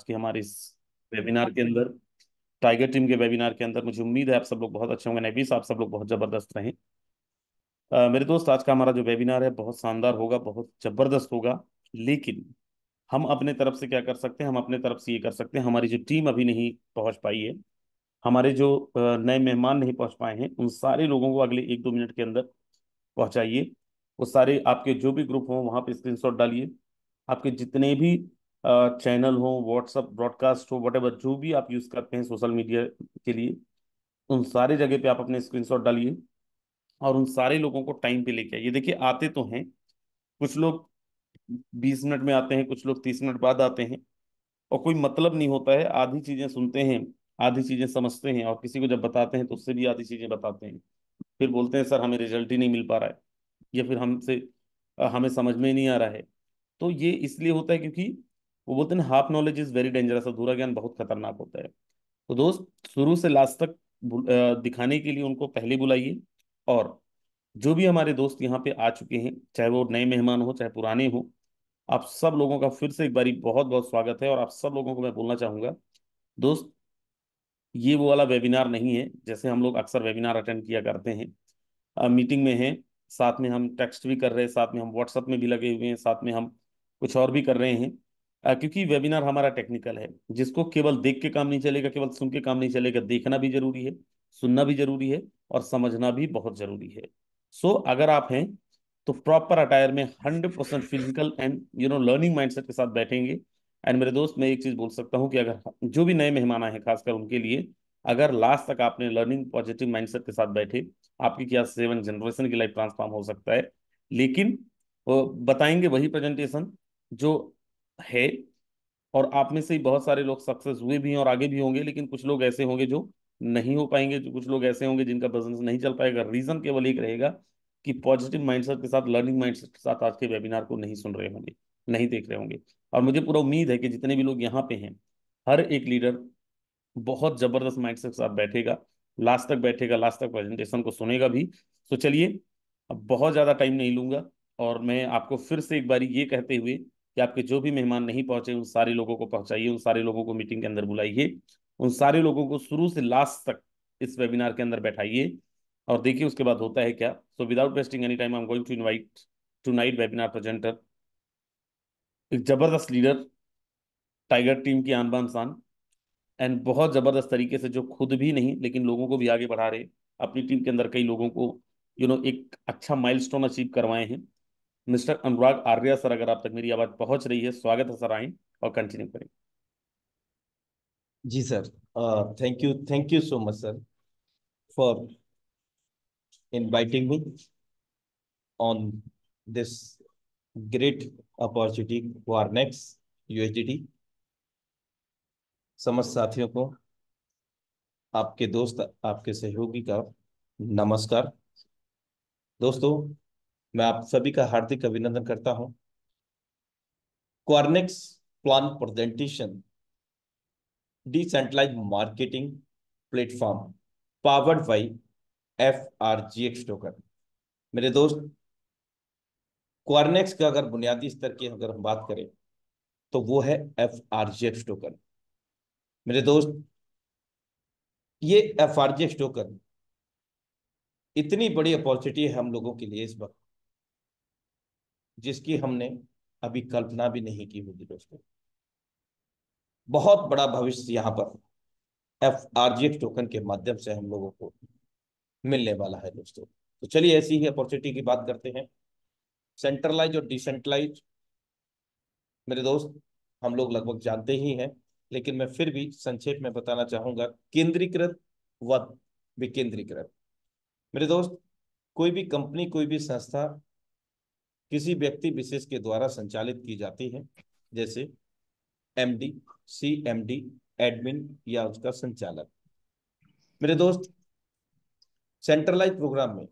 के हमारे इस वेबिनार के अंदर, टाइगर टीम के वेबिनार के अंदर। मुझे उम्मीद है आप सब लोग बहुत अच्छे होंगे, नबीस आप सब लोग बहुत जबरदस्त रहें। मेरे दोस्त, आज का हमारा जो वेबिनार है बहुत शानदार होगा, बहुत जबरदस्त होगा। लेकिन हम अपने तरफ से क्या कर सकते हैं, हम अपने तरफ से ये कर सकते हैं, हमारी जो टीम अभी नहीं पहुंच पाई है, हमारे जो नए मेहमान नहीं पहुंच पाए हैं, उन सारे लोगों को अगले 1-2 मिनट के अंदर पहुंचाइए। वो सारे आपके जो भी ग्रुप हों वहां पे स्क्रीनशॉट डालिए। आपके जितने भी चैनल हो, व्हाट्सअप ब्रॉडकास्ट हो, वटेवर जो भी आप यूज करते हैं सोशल मीडिया के लिए, उन सारे जगह पे आप अपने स्क्रीनशॉट डालिए और उन सारे लोगों को टाइम पे लेके आइए। देखिए, आते तो हैं कुछ लोग, 20 मिनट में आते हैं, कुछ लोग 30 मिनट बाद आते हैं, और कोई मतलब नहीं होता है। आधी चीजें सुनते हैं, आधी चीजें समझते हैं, और किसी को जब बताते हैं तो उससे भी आधी चीजें बताते हैं। फिर बोलते हैं सर हमें रिजल्ट ही नहीं मिल पा रहा है, या फिर हमें समझ में ही नहीं आ रहा है। तो ये इसलिए होता है क्योंकि वो बोलते हैं half knowledge is very dangerous, अधूरा ज्ञान बहुत खतरनाक होता है। तो दोस्त, शुरू से लास्ट तक दिखाने के लिए उनको पहले बुलाइए। और जो भी हमारे दोस्त यहाँ पे आ चुके हैं, चाहे वो नए मेहमान हो चाहे पुराने हो, आप सब लोगों का फिर से एक बारी बहुत बहुत स्वागत है। और आप सब लोगों को मैं बोलना चाहूंगा, दोस्त, ये वो वाला वेबिनार नहीं है जैसे हम लोग अक्सर वेबिनार अटेंड किया करते हैं। मीटिंग में हैं, साथ में हम टेक्स्ट भी कर रहे हैं, साथ में हम व्हाट्सएप में भी लगे हुए हैं, साथ में हम कुछ और भी कर रहे हैं। क्योंकि वेबिनार हमारा टेक्निकल है, जिसको केवल देख के काम नहीं चलेगा, केवल सुन के काम नहीं चलेगा। देखना भी जरूरी है, सुनना भी जरूरी है, और समझना भी बहुत जरूरी है। सो अगर आप हैं तो प्रॉपर अटायर में 100% फिजिकल एंड लर्निंग माइंडसेट के साथ बैठेंगे। एंड मेरे दोस्त, मैं एक चीज बोल सकता हूँ कि अगर जो भी नए मेहमान आए हैं खासकर उनके लिए, अगर लास्ट तक आपने लर्निंग पॉजिटिव माइंडसेट के साथ बैठे, आपकी क्या 7 जनरेशन की लाइफ ट्रांसफॉर्म हो सकता है। लेकिन वो बताएंगे वही प्रेजेंटेशन जो है। और आप में से ही बहुत सारे लोग सक्सेस हुए भी हैं और आगे भी होंगे, लेकिन कुछ लोग ऐसे होंगे जो नहीं हो पाएंगे, जो कुछ लोग ऐसे होंगे जिनका बिजनेस नहीं चल पाएगा। रीजन केवल एक रहेगा कि पॉजिटिव माइंडसेट के साथ, लर्निंग माइंडसेट के साथ आज के वेबिनार को नहीं सुन रहे होंगे, नहीं देख रहे होंगे। और मुझे पूरा उम्मीद है कि जितने भी लोग यहाँ पे हैं, हर एक लीडर बहुत जबरदस्त माइंडसेट के साथ बैठेगा, लास्ट तक बैठेगा, लास्ट तक प्रेजेंटेशन को सुनेगा भी। तो चलिए, अब बहुत ज्यादा टाइम नहीं लूंगा, और मैं आपको फिर से एक बारी ये कहते हुए कि आपके जो भी मेहमान नहीं पहुंचे उन सारे लोगों को पहुंचाइए, उन सारे लोगों को मीटिंग के अंदर बुलाइए, उन सारे लोगों को शुरू से लास्ट तक इस वेबिनार के अंदर बैठाइए। और देखिए उसके बाद होता है क्या। So without wasting any time, I am going to invite tonight webinar presenter, एक जबरदस्त लीडर, टाइगर टीम की आन बान शान, एंड बहुत जबरदस्त तरीके से, जो खुद भी नहीं लेकिन लोगों को भी आगे बढ़ा रहे, अपनी टीम के अंदर कई लोगों को एक अच्छा माइलस्टोन अचीव करवाए हैं। मिस्टर अनुराग आर्या सर, अगर आप तक मेरी आवाज पहुंच रही है, स्वागत है सर, आए और कंटिन्यू करें। जी sir, thank you so much sir for inviting me on this great opportunity for next UHDT. समस्त साथियों को, आपके दोस्त, आपके सहयोगी का नमस्कार। दोस्तों, मैं आप सभी का हार्दिक अभिनंदन करता हूं। Quarnex plan presentation decentralised marketing platform powered by FRGX token. मेरे दोस्त, क्वारनेक्स का अगर बुनियादी स्तर की अगर हम बात करें तो वो है FRGX टोकन। मेरे दोस्त, ये FRGX टोकन इतनी बड़ी अपॉर्चुनिटी है हम लोगों के लिए इस वक्त, जिसकी हमने अभी कल्पना भी नहीं की होगी दोस्तों। बहुत बड़ा भविष्य यहाँ पर FRGX टोकन के माध्यम से हम लोगों को मिलने वाला है दोस्तों। तो चलिए ऐसी ही अपॉर्चुनिटी की बात करते हैं। सेंट्रलाइज और डिसेंट्रलाइज, मेरे दोस्त, हम लोग लगभग जानते ही हैं, लेकिन मैं फिर भी संक्षेप में बताना चाहूंगा। केंद्रीकृत व विकेंद्रीकृत। मेरे दोस्त, कोई भी कंपनी, कोई भी संस्था किसी व्यक्ति विशेष के द्वारा संचालित की जाती है, जैसे MD, CMD, एडमिन या उसका संचालक। मेरे दोस्त, सेंट्रलाइज प्रोग्राम में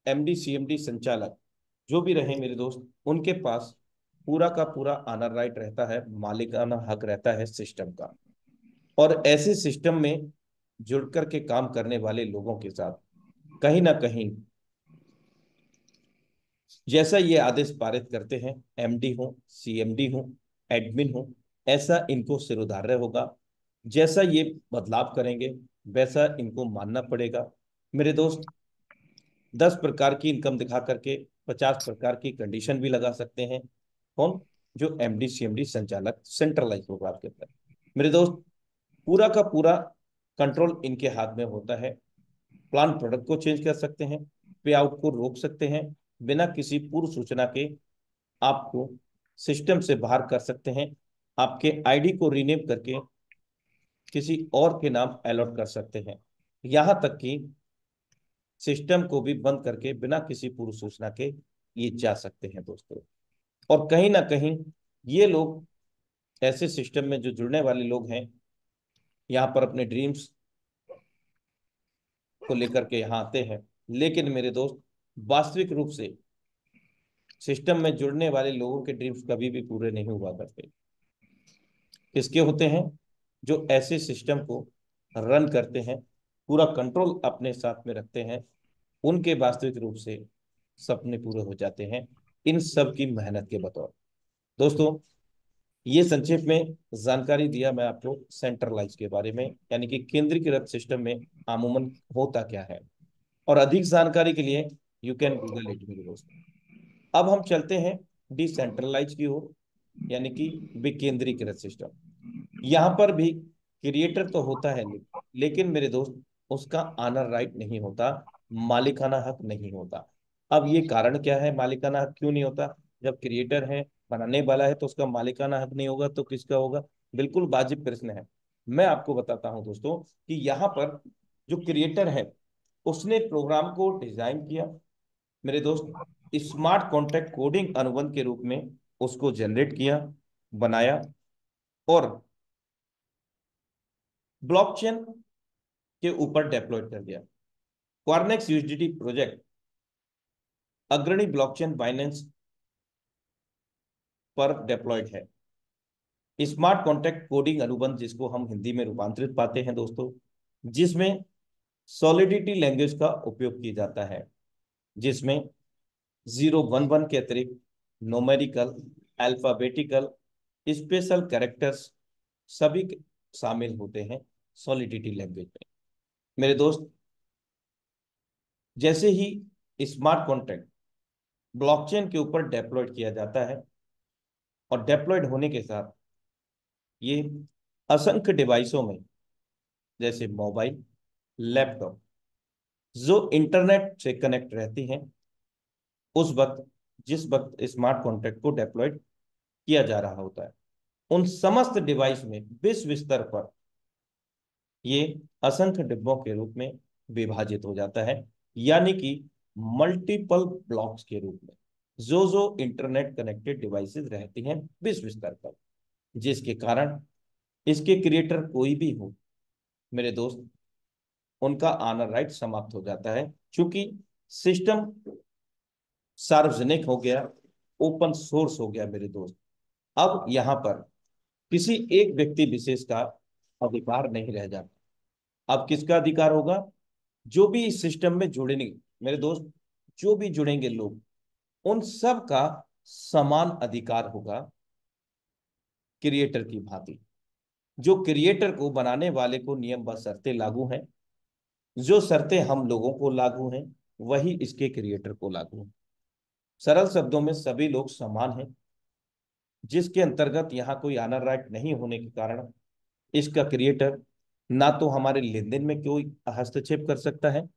MD, CMD, संचालक जो भी रहे मेरे दोस्त, उनके पास पूरा का पूरा आनर राइट रहता है, मालिकाना हक रहता है सिस्टम का। और ऐसे सिस्टम में जुड़ कर के काम करने वाले लोगों के साथ कहीं ना कहीं, जैसा ये आदेश पारित करते हैं, MD हो, CMD हो, एडमिन हूं, ऐसा इनको सिरोधार्य होगा। जैसा ये बदलाव करेंगे वैसा इनको मानना पड़ेगा। मेरे दोस्त, 10 प्रकार की इनकम दिखा करके 50 प्रकार की कंडीशन भी लगा सकते हैं। कौन? जो एमडी सीएमडी संचालक सेंट्रलाइज प्रोग्राम के अंदर। मेरे दोस्त, पूरा का पूरा कंट्रोल इनके हाथ में होता है। प्लान प्रोडक्ट को चेंज कर सकते हैं, पे आउट को रोक सकते हैं, बिना किसी पूर्व सूचना के आपको सिस्टम से बाहर कर सकते हैं, आपके आईडी को रीनेम करके किसी और के नाम अलॉट कर सकते हैं, यहां तक कि सिस्टम को भी बंद करके बिना किसी पूर्व सूचना के ये जा सकते हैं दोस्तों। और कहीं ना कहीं ये लोग, ऐसे सिस्टम में जो जुड़ने वाले लोग हैं, यहाँ पर अपने ड्रीम्स को लेकर के यहाँ आते हैं, लेकिन मेरे दोस्त, वास्तविक रूप से सिस्टम में जुड़ने वाले लोगों के ड्रीम्स कभी भी पूरे नहीं हुआ करते। किसके होते हैं? जो ऐसे सिस्टम को रन करते हैं, पूरा कंट्रोल अपने साथ में रखते हैं, उनके वास्तविक रूप से सपने पूरे हो जाते हैं, इन सब की मेहनत के बतौर। दोस्तों, ये संक्षेप में जानकारी दिया मैं आपको सेंट्रलाइज के बारे में, यानी कि केंद्रीकृत सिस्टम में अमूमन होता क्या है। और अधिक जानकारी के लिए यू कैन गूगल इट मेरे दोस्त। अब हम चलते हैं डिसेंट्रलाइज की ओर, यानी कि विकेंद्रीकृत सिस्टम। यहां पर भी क्रिएटर तो होता है, लेकिन मेरे दोस्त, उसका आनर राइट नहीं होता, मालिकाना हक नहीं होता। अब ये कारण क्या है, मालिकाना हक क्यों नहीं होता? जब क्रिएटर है, बनाने वाला है, तो उसका मालिकाना हक नहीं होगा तो किसका होगा? बिल्कुल वाजिब प्रश्न है। मैं आपको बताता हूं दोस्तों कि यहाँ पर जो क्रिएटर है, उसने प्रोग्राम को डिजाइन किया मेरे दोस्त, स्मार्ट कॉन्ट्रैक्ट कोडिंग अनुबंध के रूप में उसको जनरेट किया, बनाया, और ब्लॉकचेन के ऊपर डेप्लॉय कर दिया। क्वार्नेक्स यूएसडीटी प्रोजेक्ट अग्रणी ब्लॉकचेन बाइनेंस पर डेप्लॉयड है। स्मार्ट कॉन्ट्रैक्ट कोडिंग अनुबंध, जिसको हम हिंदी में रूपांतरित पाते हैं दोस्तों, जिसमें सॉलिडिटी लैंग्वेज का उपयोग किया जाता है, जिसमें 011 के अतिरिक्त नोमेरिकल, अल्फाबेटिकल, स्पेशल कैरेक्टर्स सभी शामिल होते हैं सॉलिडिटी लैंग्वेज में। मेरे दोस्त, जैसे ही स्मार्ट कॉन्ट्रैक्ट ब्लॉकचेन के ऊपर डेप्लॉयड किया जाता है, और डेप्लॉयड होने के साथ ये असंख्य डिवाइसों में, जैसे मोबाइल, लैपटॉप, जो इंटरनेट से कनेक्ट रहती हैं, उस वक्त, जिस वक्त स्मार्ट कॉन्ट्रैक्ट को डेप्लॉयड किया जा रहा होता है, उन समस्त डिवाइस में विश्व स्तर पर ये असंख्य डिब्बों के रूप में विभाजित हो जाता है, यानी कि मल्टीपल ब्लॉक्स के रूप में जो जो इंटरनेट कनेक्टेड डिवाइसेस रहती हैं विश्व स्तर पर, जिसके कारण इसके क्रिएटर कोई भी हो मेरे दोस्त, उनका आनर राइट समाप्त हो जाता है, क्योंकि सिस्टम सार्वजनिक हो गया, ओपन सोर्स हो गया मेरे दोस्त। अब यहां पर किसी एक व्यक्ति विशेष का अधिकार नहीं रह जाता। अब किसका अधिकार होगा? जो भी इस सिस्टम में जुड़ेंगे मेरे दोस्त, जो भी जुड़ेंगे लोग, उन सब का समान अधिकार होगा क्रिएटर की भांति। जो क्रिएटर को बनाने वाले को नियम व शर्तें लागू हैं, जो शर्तें हम लोगों को लागू हैं, वही इसके क्रिएटर को लागू है। सरल शब्दों में सभी लोग समान हैं, जिसके अंतर्गत यहाँ कोई आनर राइट नहीं होने के कारण इसका क्रिएटर ना तो हमारे लेन देन में कोई हस्तक्षेप कर सकता है,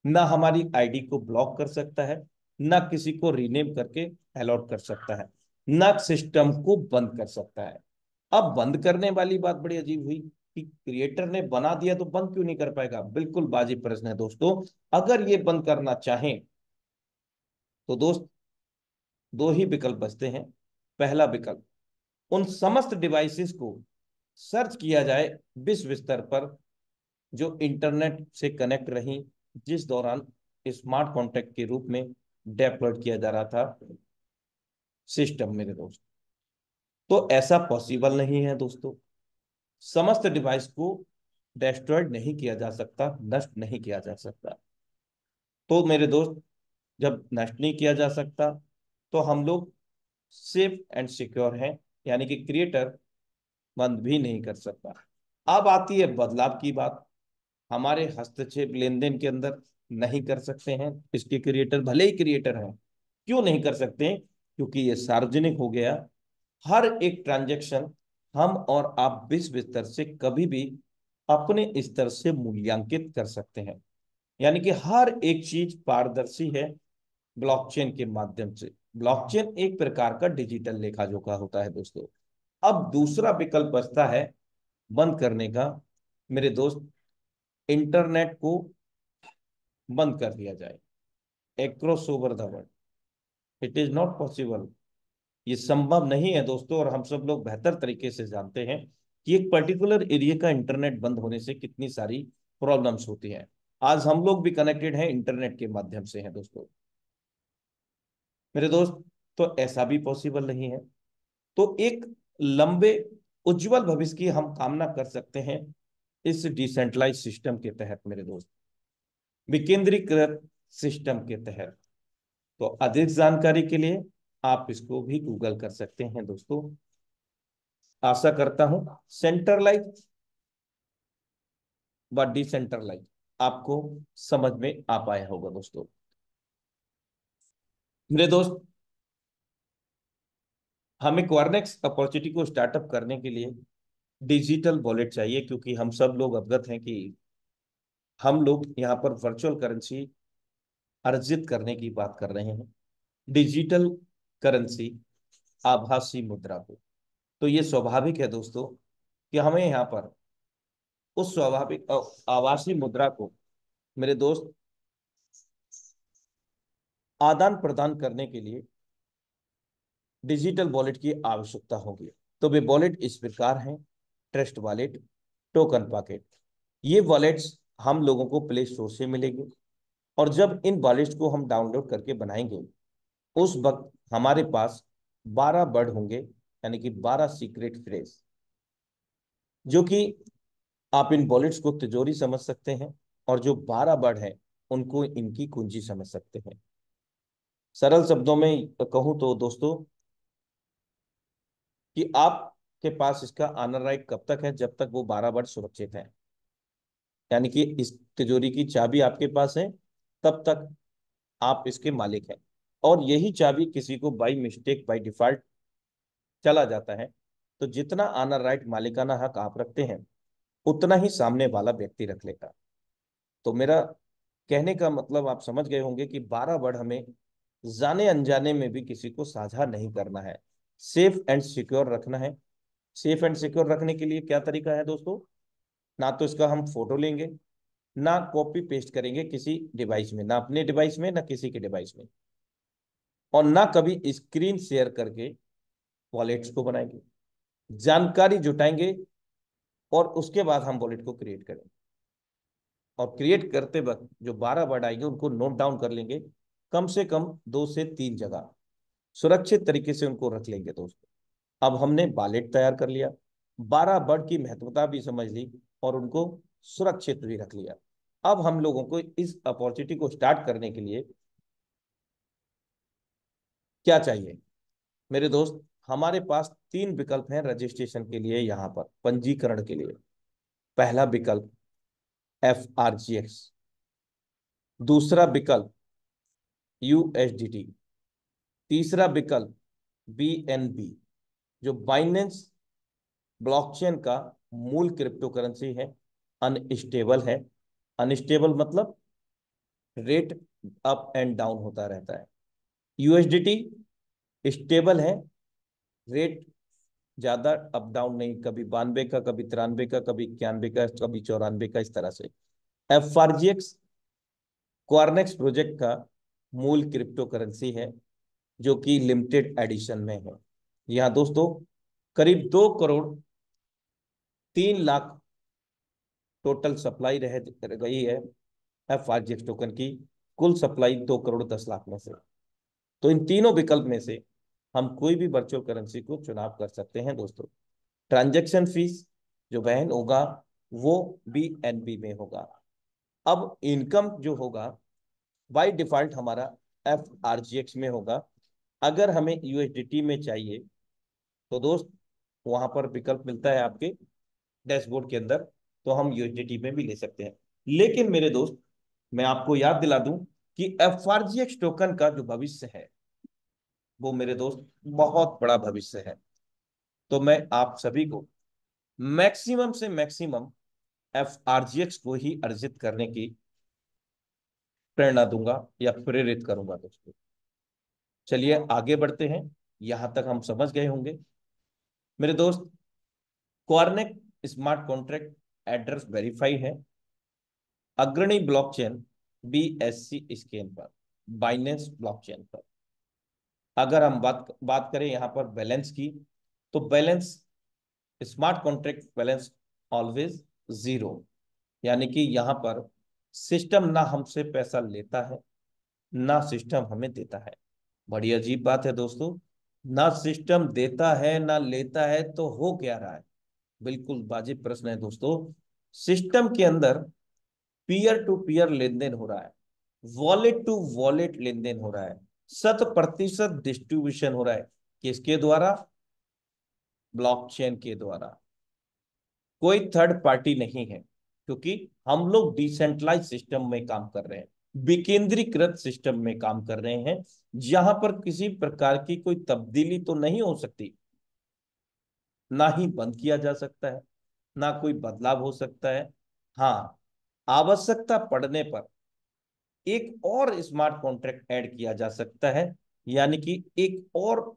ना हमारी आईडी को ब्लॉक कर सकता है, ना किसी को रीनेम करके अलॉट कर सकता है, ना सिस्टम को बंद कर सकता है। अब बंद करने वाली बात बड़ी अजीब हुई कि क्रिएटर ने बना दिया तो बंद क्यों नहीं कर पाएगा? बिल्कुल वाजिब प्रश्न है दोस्तों। अगर ये बंद करना चाहें तो दोस्त, दो ही विकल्प बचते हैं। पहला विकल्प, उन समस्त डिवाइसेस को सर्च किया जाए विश्व स्तर पर, जो इंटरनेट से कनेक्ट रही, जिस दौरान स्मार्ट कॉन्ट्रैक्ट के रूप में डेप्लॉयड किया जा रहा था सिस्टम मेरे दोस्त। तो ऐसा पॉसिबल नहीं है दोस्तों, समस्त डिवाइस को डिस्ट्रॉयड नहीं किया जा सकता, नष्ट नहीं किया जा सकता। तो मेरे दोस्त, जब नष्ट नहीं किया जा सकता, तो हम लोग सेफ एंड सिक्योर हैं, यानी कि क्रिएटर बंद भी नहीं कर सकता। अब आती है बदलाव की बात। हमारे हस्तक्षेप लेन देन के अंदर नहीं कर सकते हैं इसके क्रिएटर, भले ही क्रिएटर हैं। क्यों नहीं कर सकते हैं? क्योंकि ये सार्वजनिक हो गया। हर एक ट्रांजैक्शन हम और आप विश्व स्तर से कभी भी अपने स्तर से मूल्यांकित कर सकते हैं। यानी कि हर एक चीज पारदर्शी है ब्लॉकचेन के माध्यम से। ब्लॉकचेन एक प्रकार का डिजिटल लेखा जोखा होता है दोस्तों। अब दूसरा विकल्प बचता है बंद करने का मेरे दोस्त। इंटरनेट को बंद कर दिया जाए across over the world. It is not possible. ये संभव नहीं है दोस्तों। और हम सब लोग बेहतर तरीके से जानते हैं कि एक पर्टिकुलर एरिया का इंटरनेट बंद होने से कितनी सारी प्रॉब्लम्स होती हैं। आज हम लोग भी कनेक्टेड हैं इंटरनेट के माध्यम से हैं दोस्तों मेरे दोस्त। तो ऐसा भी पॉसिबल नहीं है। तो एक लंबे उज्जवल भविष्य की हम कामना कर सकते हैं इस डिसेंट्रलाइज सिस्टम के तहत मेरे दोस्त, विकेंद्रीकृत सिस्टम के तहत। तो अधिक जानकारी के लिए आप इसको भी गूगल कर सकते हैं दोस्तों। आशा करता हूं सेंट्रलाइज व डिसेंट्रलाइज आपको समझ में आ पाया होगा दोस्तों मेरे दोस्त। हमें क्वारनेक्स अपॉर्चुनिटी को स्टार्टअप करने के लिए डिजिटल वॉलेट चाहिए, क्योंकि हम सब लोग अवगत हैं कि हम लोग यहाँ पर वर्चुअल करेंसी अर्जित करने की बात कर रहे हैं, डिजिटल करेंसी, आभासी मुद्रा को। तो ये स्वाभाविक है दोस्तों कि हमें यहाँ पर उस स्वाभाविक आभासी मुद्रा को मेरे दोस्त आदान प्रदान करने के लिए डिजिटल वॉलेट की आवश्यकता होगी। तो वे वॉलेट इस प्रकार हैं: ट्रस्ट वॉलेट, टोकन पॉकेट। ये वॉलेट्स हम लोगों को प्ले स्टोर से मिलेंगे। और जब इन वॉलेट्स को हम डाउनलोड करके बनाएंगे उस वक्त हमारे पास 12 वर्ड होंगे, यानी कि 12 सीक्रेट फ्रेज, जो कि आप इन वॉलेट्स को तिजोरी समझ सकते हैं। और जो 12 वर्ड है उनको इनकी कुंजी समझ सकते हैं। सरल शब्दों में कहूं तो दोस्तों कि आपके पास इसका ऑनर राइट कब तक है? जब तक वो 12 वर्ड सुरक्षित है। यानी कि इस तिजोरी की चाबी आपके पास है तब तक आप इसके मालिक हैं। और यही चाबी किसी को बाई मिस्टेक बाई डिफॉल्ट चला जाता है तो जितना ऑनर राइट मालिकाना हक आप रखते हैं उतना ही सामने वाला व्यक्ति रख लेगा। तो मेरा कहने का मतलब आप समझ गए होंगे कि 12 वर्ड हमें जाने अनजाने में भी किसी को साझा नहीं करना है, सेफ एंड सिक्योर रखना है। सेफ एंड सिक्योर रखने के लिए क्या तरीका है दोस्तों? ना तो इसका हम फोटो लेंगे, ना कॉपी पेस्ट करेंगे किसी डिवाइस में, ना अपने डिवाइस में ना किसी के डिवाइस में, और ना कभी स्क्रीन शेयर करके वॉलेट्स को बनाएंगे। जानकारी जुटाएंगे और उसके बाद हम वॉलेट को क्रिएट करेंगे। और क्रिएट करते वक्त जो 12 वर्ड आएंगे उनको नोट डाउन कर लेंगे, कम से कम 2 से 3 जगह सुरक्षित तरीके से उनको रख लेंगे दोस्तों। अब हमने वॉलेट तैयार कर लिया, 12 वर्ड की महत्वता भी समझ ली और उनको सुरक्षित भी रख लिया। अब हम लोगों को इस अपॉर्चुनिटी को स्टार्ट करने के लिए क्या चाहिए मेरे दोस्त? हमारे पास 3 विकल्प हैं रजिस्ट्रेशन के लिए, यहाँ पर पंजीकरण के लिए। पहला विकल्प FRGX, दूसरा विकल्प USDT, तीसरा विकल्प BNB, जो बाइनेंस ब्लॉकचेन का मूल क्रिप्टो करेंसी है। अनस्टेबल है। अनस्टेबल मतलब रेट अप एंड डाउन होता रहता है। USDT स्टेबल है, रेट ज्यादा अप डाउन नहीं, कभी 92 का, कभी 93 का, कभी 91 का, कभी 94 का, इस तरह से। FRGX क्वारनेक्स प्रोजेक्ट का मूल क्रिप्टो करेंसी है जो कि लिमिटेड एडिशन में है। यहाँ दोस्तों करीब 2 करोड़ 3 लाख टोटल सप्लाई रह गई है FRGX टोकन की। कुल सप्लाई 2 करोड़ 10 लाख में से। तो इन तीनों विकल्प में से हम कोई भी वर्चुअल करेंसी को चुनाव कर सकते हैं दोस्तों। ट्रांजैक्शन फीस जो वहन होगा वो BNB में होगा। अब इनकम जो होगा बाय डिफॉल्ट हमारा FRGX में होगा। अगर हमें USDT में चाहिए तो दोस्त वहां पर विकल्प मिलता है आपके डैशबोर्ड के अंदर, तो हम यूएसडीटी में भी ले सकते हैं। लेकिन मेरे दोस्त मैं आपको याद दिला दूं कि एफआरजीएक्स टोकन का जो भविष्य है वो मेरे दोस्त बहुत बड़ा भविष्य है। तो मैं आप सभी को मैक्सिमम से मैक्सिमम एफआरजीएक्स को ही अर्जित करने की प्रेरणा दूंगा या प्रेरित करूंगा दोस्तों। चलिए आगे बढ़ते हैं। यहां तक हम समझ गए होंगे मेरे दोस्त, कॉर्नेक स्मार्ट कॉन्ट्रैक्ट एड्रेस वेरीफाई है अग्रणी ब्लॉकचेन बीएससी स्केल पर, बाइनेंस ब्लॉकचेन पर। अगर हम बात करें यहाँ पर बैलेंस की, तो balance smart contract balance always zero, यानी कि यहाँ पर सिस्टम ना हमसे पैसा लेता है ना सिस्टम हमें देता है। बड़ी अजीब बात है दोस्तों, ना सिस्टम देता है ना लेता है, तो हो क्या रहा है? बिल्कुल वाजिब प्रश्न है दोस्तों। सिस्टम के अंदर पीयर टू पीयर लेन देन हो रहा है, वॉलेट टू वॉलेट लेन देन हो रहा है, 100% डिस्ट्रीब्यूशन हो रहा है। किसके द्वारा? ब्लॉकचेन के द्वारा। कोई थर्ड पार्टी नहीं है, क्योंकि हम लोग डिसेंट्रलाइज सिस्टम में काम कर रहे हैं, विकेंद्रीकृत सिस्टम में काम कर रहे हैं, जहां पर किसी प्रकार की कोई तब्दीली तो नहीं हो सकती, ना ही बंद किया जा सकता है, ना कोई बदलाव हो सकता है। हाँ, आवश्यकता पड़ने पर एक और स्मार्ट कॉन्ट्रैक्ट ऐड किया जा सकता है, यानी कि एक और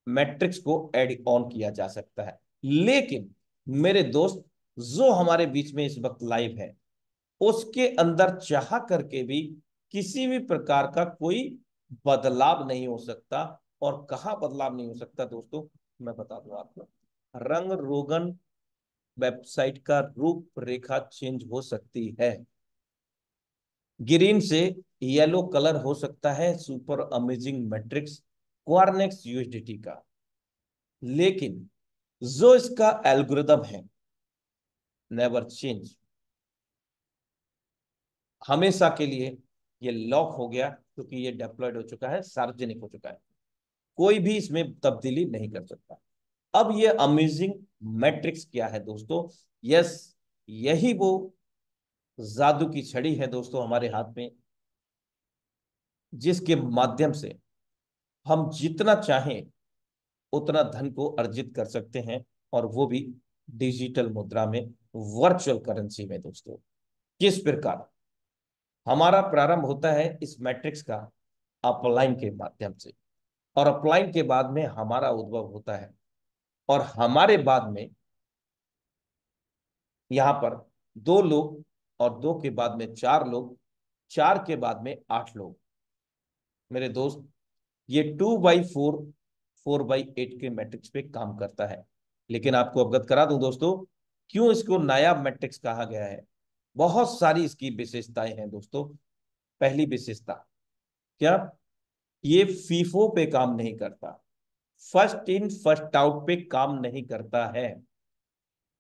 मैट्रिक्स को ऐड ऑन किया जा सकता है। लेकिन मेरे दोस्त, जो हमारे बीच में इस वक्त लाइव है, उसके अंदर चाह करके भी किसी भी प्रकार का कोई बदलाव नहीं हो सकता। और कहाँ बदलाव नहीं हो सकता दोस्तों, मैं बता दूं आपको। रंग रोगन वेबसाइट का रूपरेखा चेंज हो सकती है, ग्रीन से येलो कलर हो सकता है सुपर अमेजिंग मैट्रिक्स क्वारनेक्स यूएसडीटी का। लेकिन जो इसका एल्गोरिदम है, नेवर चेंज, हमेशा के लिए ये लॉक हो गया, क्योंकि ये डिप्लॉयड हो चुका है, सार्वजनिक हो चुका है, कोई भी इसमें तब्दीली नहीं कर सकता। अब ये अमेजिंग मैट्रिक्स क्या है दोस्तों? यस, यही वो जादू की छड़ी है दोस्तों हमारे हाथ में, जिसके माध्यम से हम जितना चाहें उतना धन को अर्जित कर सकते हैं, और वो भी डिजिटल मुद्रा में, वर्चुअल करेंसी में दोस्तों। किस प्रकार हमारा प्रारंभ होता है इस मैट्रिक्स का? अपलाइन के माध्यम से, और अपलाइन के बाद में हमारा उद्भव होता है, और हमारे बाद में यहाँ पर 2 लोग, और 2 के बाद में 4 लोग, 4 के बाद में 8 लोग। मेरे दोस्त, ये 2/4, 4/8 के मैट्रिक्स पे काम करता है। लेकिन आपको अवगत करा दूं दोस्तों, क्यों इसको नायाब मैट्रिक्स कहा गया है? बहुत सारी इसकी विशेषताएं हैं दोस्तों। पहली विशेषता क्या? ये फीफो पे काम नहीं करता, फर्स्ट इन फर्स्ट आउट पे काम नहीं करता है।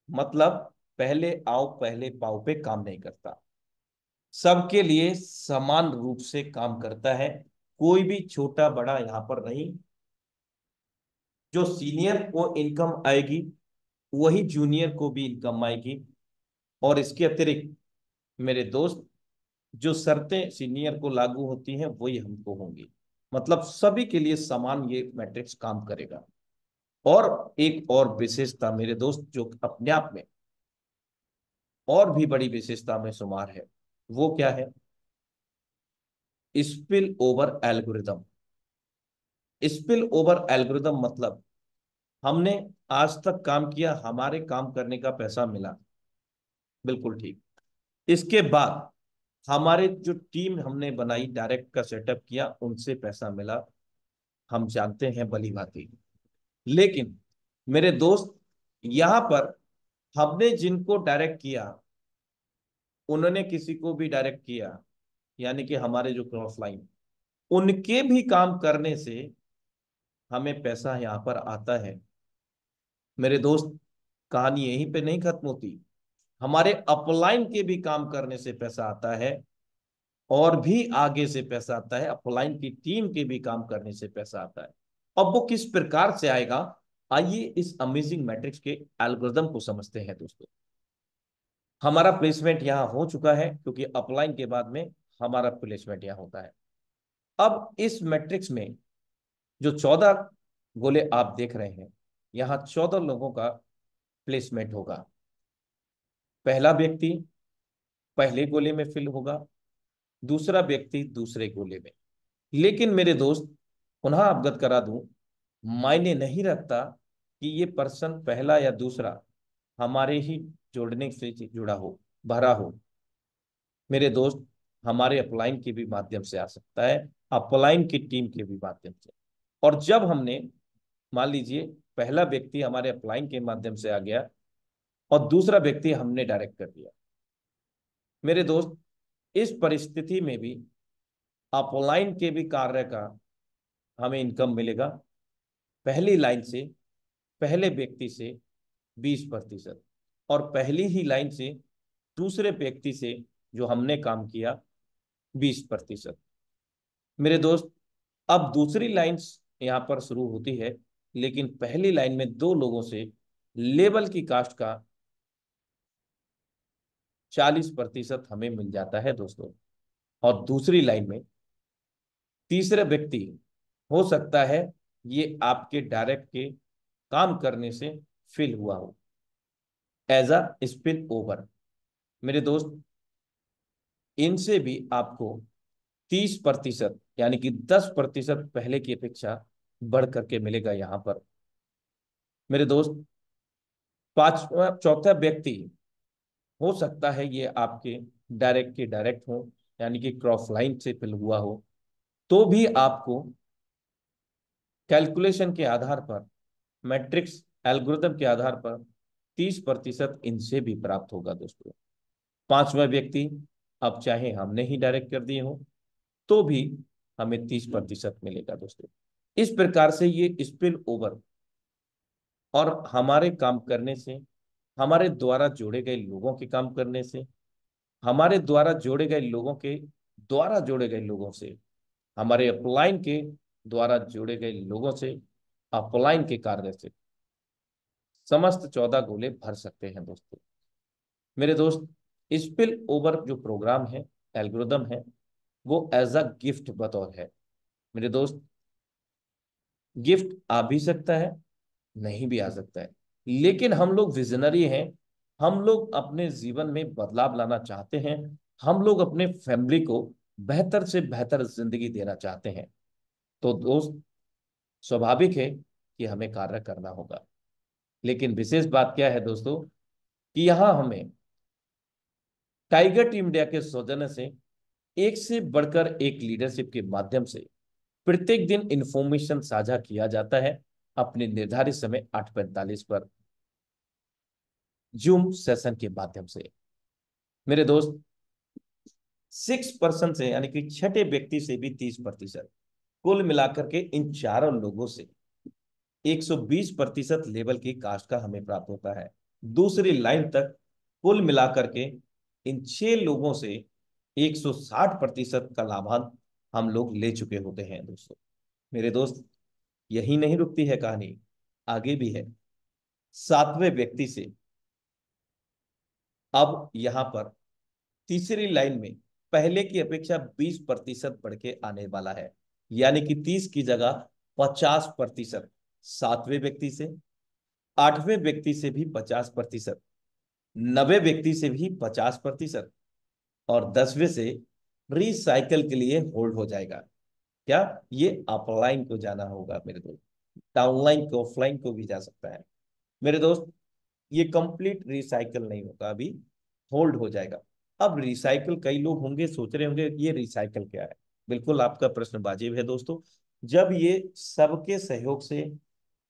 मतलब पहले आओ पहले पाओ पे काम नहीं करता, सबके लिए समान रूप से काम करता है। कोई भी छोटा बड़ा यहां पर नहीं। जो सीनियर को इनकम आएगी वही जूनियर को भी इनकम आएगी। और इसके अतिरिक्त मेरे दोस्त, जो शर्तें सीनियर को लागू होती हैं वही हमको होंगी। मतलब सभी के लिए समान ये मैट्रिक्स काम करेगा। और एक और विशेषता मेरे दोस्त, जो अपने आप में और भी बड़ी विशेषता में शुमार है, वो क्या है? Spill over algorithm. Spill over algorithm मतलब हमने आज तक काम किया, हमारे काम करने का पैसा मिला, बिल्कुल ठीक। इसके बाद हमारे जो टीम हमने बनाई, डायरेक्ट का सेटअप किया, उनसे पैसा मिला, हम जानते हैं भली भांति। लेकिन मेरे दोस्त, यहां पर हमने जिनको डायरेक्ट किया, उन्होंने किसी को भी डायरेक्ट किया, यानी कि हमारे जो क्रॉस लाइन, उनके भी काम करने से हमें पैसा यहां पर आता है। मेरे दोस्त, कहानी यहीं पे नहीं खत्म होती, हमारे अपलाइन के भी काम करने से पैसा आता है, और भी आगे से पैसा आता है, अपलाइन की टीम के भी काम करने से पैसा आता है। अब वो किस प्रकार से आएगा, आइए इस अमेजिंग मैट्रिक्स के एल्गोरिदम को समझते हैं दोस्तों। हमारा प्लेसमेंट यहाँ हो चुका है, क्योंकि अपलाइन के बाद में हमारा प्लेसमेंट यहाँ होता है। अब इस मैट्रिक्स में जो 14 गोले आप देख रहे हैं, यहाँ 14 लोगों का प्लेसमेंट होगा। पहला व्यक्ति पहले गोले में फिल होगा, दूसरा व्यक्ति दूसरे गोले में। लेकिन मेरे दोस्त, पुनः अवगत करा दूं, मायने नहीं रखता कि ये पर्सन पहला या दूसरा हमारे ही जोड़ने से जुड़ा हो, भरा हो। मेरे दोस्त, हमारे अपलाइन के भी माध्यम से आ सकता है, अपलाइन की टीम के भी माध्यम से। और जब हमने, मान लीजिए, पहला व्यक्ति हमारे अपलाइन के माध्यम से आ गया और दूसरा व्यक्ति हमने डायरेक्ट कर दिया, मेरे दोस्त, इस परिस्थिति में भी अपलाइन के भी कार्य का हमें इनकम मिलेगा, पहली लाइन से, पहले व्यक्ति से 20%, और पहली ही लाइन से दूसरे व्यक्ति से जो हमने काम किया 20%। मेरे दोस्त, अब दूसरी लाइन यहां पर शुरू होती है, लेकिन पहली लाइन में दो लोगों से लेबल की कास्ट का 40% हमें मिल जाता है दोस्तों। और दूसरी लाइन में तीसरे व्यक्ति हो सकता है ये आपके डायरेक्ट के काम करने से फिल हुआ हो एज अ स्पिल ओवर। मेरे दोस्त, इनसे भी आपको 30%, यानी कि 10% पहले की अपेक्षा बढ़ करके मिलेगा यहां पर। मेरे दोस्त, पांचवा चौथा व्यक्ति हो सकता है ये आपके डायरेक्ट के डायरेक्ट हो, यानी कि क्रॉस लाइन से फिल हुआ हो, तो भी आपको कैलकुलेशन के आधार पर, मैट्रिक्स एल्गोरिथम के आधार पर 30% इनसे भी प्राप्त होगा दोस्तों। पांचवा व्यक्ति, अब चाहे हमने ही डायरेक्ट कर दिए हो तो भी हमें 30% मिलेगा दोस्तों। इस प्रकार से ये स्पिल ओवर और हमारे काम करने से, हमारे द्वारा जोड़े गए लोगों के काम करने से, हमारे द्वारा जोड़े गए लोगों के द्वारा जोड़े गए लोगों से, हमारे अपलाइन के द्वारा जोड़े गए लोगों से, अपलाइन के कार्य से समस्त 14 गोले भर सकते हैं दोस्तों। मेरे दोस्त, स्पिल ओवर जो प्रोग्राम है, एल्गोरिदम है, वो एज अ गिफ्ट बतौर है। मेरे दोस्त, गिफ्ट आ भी सकता है, नहीं भी आ सकता है, लेकिन हम लोग विजनरी हैं, हम लोग अपने जीवन में बदलाव लाना चाहते हैं, हम लोग अपने फैमिली को बेहतर से बेहतर जिंदगी देना चाहते हैं। तो दोस्त, स्वाभाविक है कि हमें कार्य करना होगा। लेकिन विशेष बात क्या है दोस्तों, कि यहां हमें टाइगर टीम इंडिया के सौजन्य से एक से बढ़कर एक लीडरशिप के माध्यम से प्रत्येक दिन इंफॉर्मेशन साझा किया जाता है, अपने निर्धारित समय 8:45 पर जूम सेशन के माध्यम से। मेरे दोस्त, 6% से, यानी कि छठे व्यक्ति से भी 30%, कुल मिलाकर के इन चारों लोगों से 120% लेवल की कास्ट का हमें प्राप्त होता है। दूसरी लाइन तक कुल मिलाकर के इन 6 लोगों से 160% का लाभांश हम लोग ले चुके होते हैं दोस्तों। मेरे दोस्त, यही नहीं रुकती है कहानी, आगे भी है। सातवें व्यक्ति से अब यहां पर तीसरी लाइन में पहले की अपेक्षा 20% बढ़ के आने वाला है, यानी कि 30 की जगह 50%। सातवें व्यक्ति से, आठवें व्यक्ति से भी 50%, नवे व्यक्ति से भी 50%, और 10वें से रिसाइकल के लिए होल्ड हो जाएगा। क्या ये अपलाइन को जाना होगा मेरे दोस्त, डाउनलाइन को, ऑफलाइन को भी जा सकता है। मेरे दोस्त, ये कंप्लीट रिसाइकल नहीं होगा, अभी होल्ड हो जाएगा। अब रिसाइकल, कई लोग होंगे सोच रहे होंगे ये रिसाइकल क्या है। बिल्कुल आपका प्रश्न वाजिब है दोस्तों। जब ये सबके सहयोग से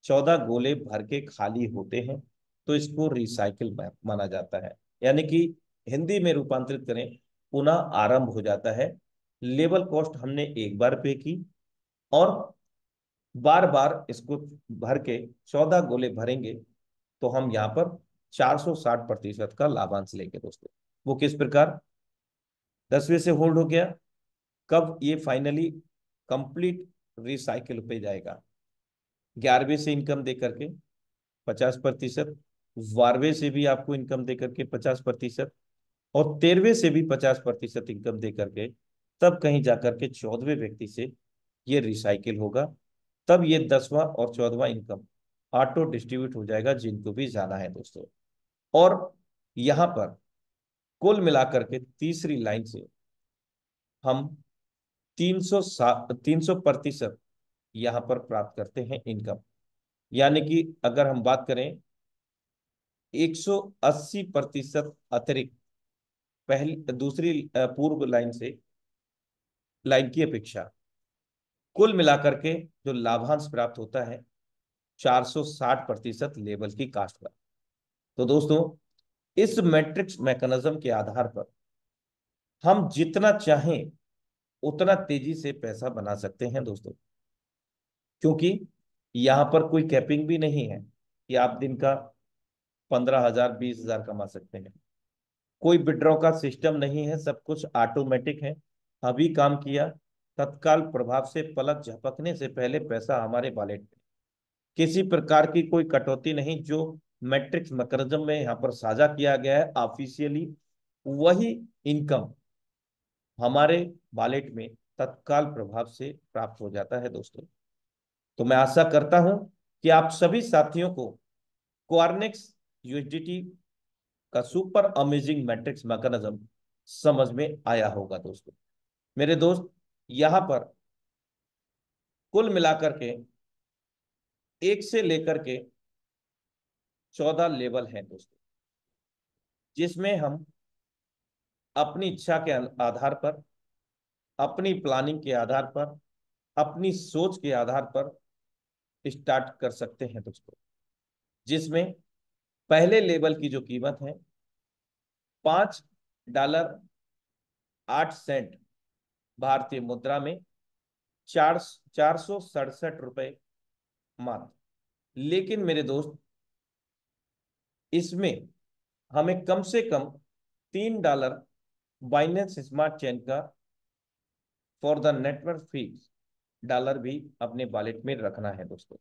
14 गोले भर के खाली होते हैं तो इसको रिसाइकिल माना जाता है, यानी कि हिंदी में रूपांतरित करें, पुनः आरंभ हो जाता है। लेवल कॉस्ट हमने एक बार पे की और बार बार इसको भर के 14 गोले भरेंगे तो हम यहाँ पर 460% का लाभांश लेंगे दोस्तों। वो किस प्रकार? 10वें से होल्ड हो गया, कब ये फाइनली कंप्लीट रिसाइकिल पे जाएगा? 11वें से इनकम दे करके 50%, 12वें से भी आपको इनकम दे करके 50%, और 13वें से भी 50% इनकम दे करके तब कहीं जाकर के 14वें व्यक्ति से ये रिसाइकिल होगा। तब ये 10वां और 14वां इनकम ऑटो डिस्ट्रीब्यूट हो जाएगा जिनको भी जाना है दोस्तों। और यहां पर कुल मिलाकर के तीसरी लाइन से हम 300% यहां पर प्राप्त करते हैं इनकम। यानी कि अगर हम बात करें 180% अतिरिक्त पहली दूसरी पूर्व लाइन से लाइन की अपेक्षा कुल मिलाकर के जो लाभांश प्राप्त होता है 460% लेवल की कास्ट पर। तो दोस्तों, इस मैट्रिक्स मैकेनिज्म के आधार पर हम जितना चाहें उतना तेजी से पैसा बना सकते हैं दोस्तों, क्योंकि यहां पर कोई कैपिंग भी नहीं है कि आप दिन का 15,000 20,000 कमा सकते हैं। कोई विड्रॉ का सिस्टम नहीं है, सब कुछ ऑटोमेटिक है। अभी काम किया, तत्काल प्रभाव से पलक झपकने से पहले पैसा हमारे वॉलेट में। किसी प्रकार की कोई कटौती नहीं। जो मैट्रिक्स मैकेनिज्म में यहाँ पर साझा किया गया है ऑफिशियली, वही इनकम हमारे वॉलेट में तत्काल प्रभाव से प्राप्त हो जाता है दोस्तों। तो मैं आशा करता हूं कि आप सभी साथियों को क्वारनेक्स यूएसडीटी का सुपर अमेजिंग मैट्रिक्स मैकेनिज्म समझ में आया होगा दोस्तों। मेरे दोस्त, यहां पर कुल मिलाकर के 1 से लेकर के 14 लेवल हैं दोस्तों, जिसमें हम अपनी इच्छा के आधार पर, अपनी प्लानिंग के आधार पर, अपनी सोच के आधार पर स्टार्ट कर सकते हैं दोस्तों। जिसमें पहले लेवल की जो कीमत है $5.08 भारतीय मुद्रा में, 467 रुपए मात्र। लेकिन मेरे दोस्त, इसमें हमें कम से कम $3 बाइनेंस स्मार्ट चेन का for the network fees dollar भी अपने वॉलेट में रखना है दोस्तों।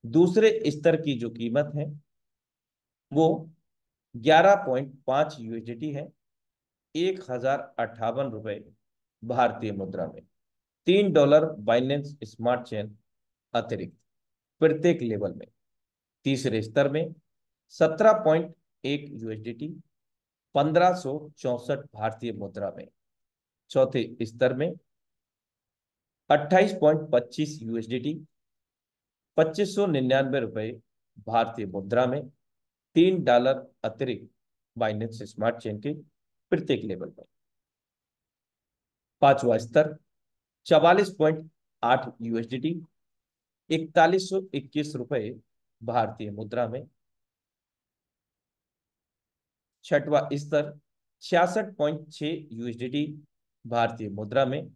दूसरे स्तर की जो कीमत है वो 11.5 यूएसडीटी है, 1,058 रुपए भारतीय मुद्रा में। $3 बाइनेंस स्मार्ट चेन अतिरिक्त प्रत्येक लेवल में। तीसरे स्तर में 17.1 यूएसडीटी, 1,564 भारतीय मुद्रा में। चौथे स्तर में 28.25 यूएसडीटी, 2,599 रुपए भारतीय मुद्रा में। $3 अतिरिक्त बाइनेंस स्मार्ट चेन के प्रत्येक लेवल पर। पांचवा स्तर 44.8 यूएसडीटी, 4,121 रुपए भारतीय मुद्रा में। छठवा स्तर 66.6 यूएसडीटी भारतीय मुद्रा में,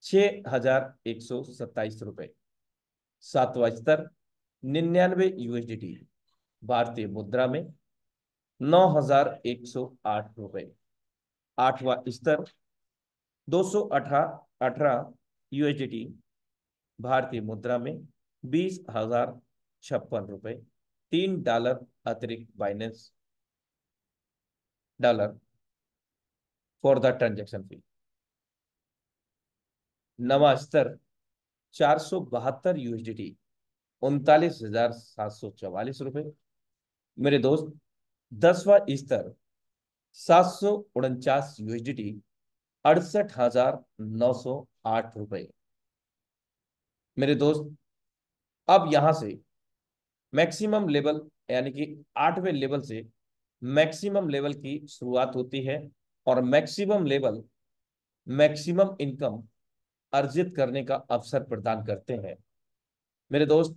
6,127 रुपए। सातवां स्तर 99 यूएसडीटी भारतीय मुद्रा में, 9,108 रुपए। आठवां स्तर 218 यूएसडीटी भारतीय मुद्रा में, 20,056 रुपए। $3 अतिरिक्त Binance dollar for the transaction fee. नवा स्तर 472 यूएसडीटी, 39,744 रुपए। मेरे दोस्त, 10वां स्तर 749 यूएसडीटी, 68,908 रुपए। मेरे दोस्त, अब यहां से मैक्सिमम लेवल, यानी कि 8वें लेवल से मैक्सिमम लेवल की शुरुआत होती है, और मैक्सिमम लेवल मैक्सिमम इनकम अर्जित करने का अवसर प्रदान करते हैं। मेरे दोस्त,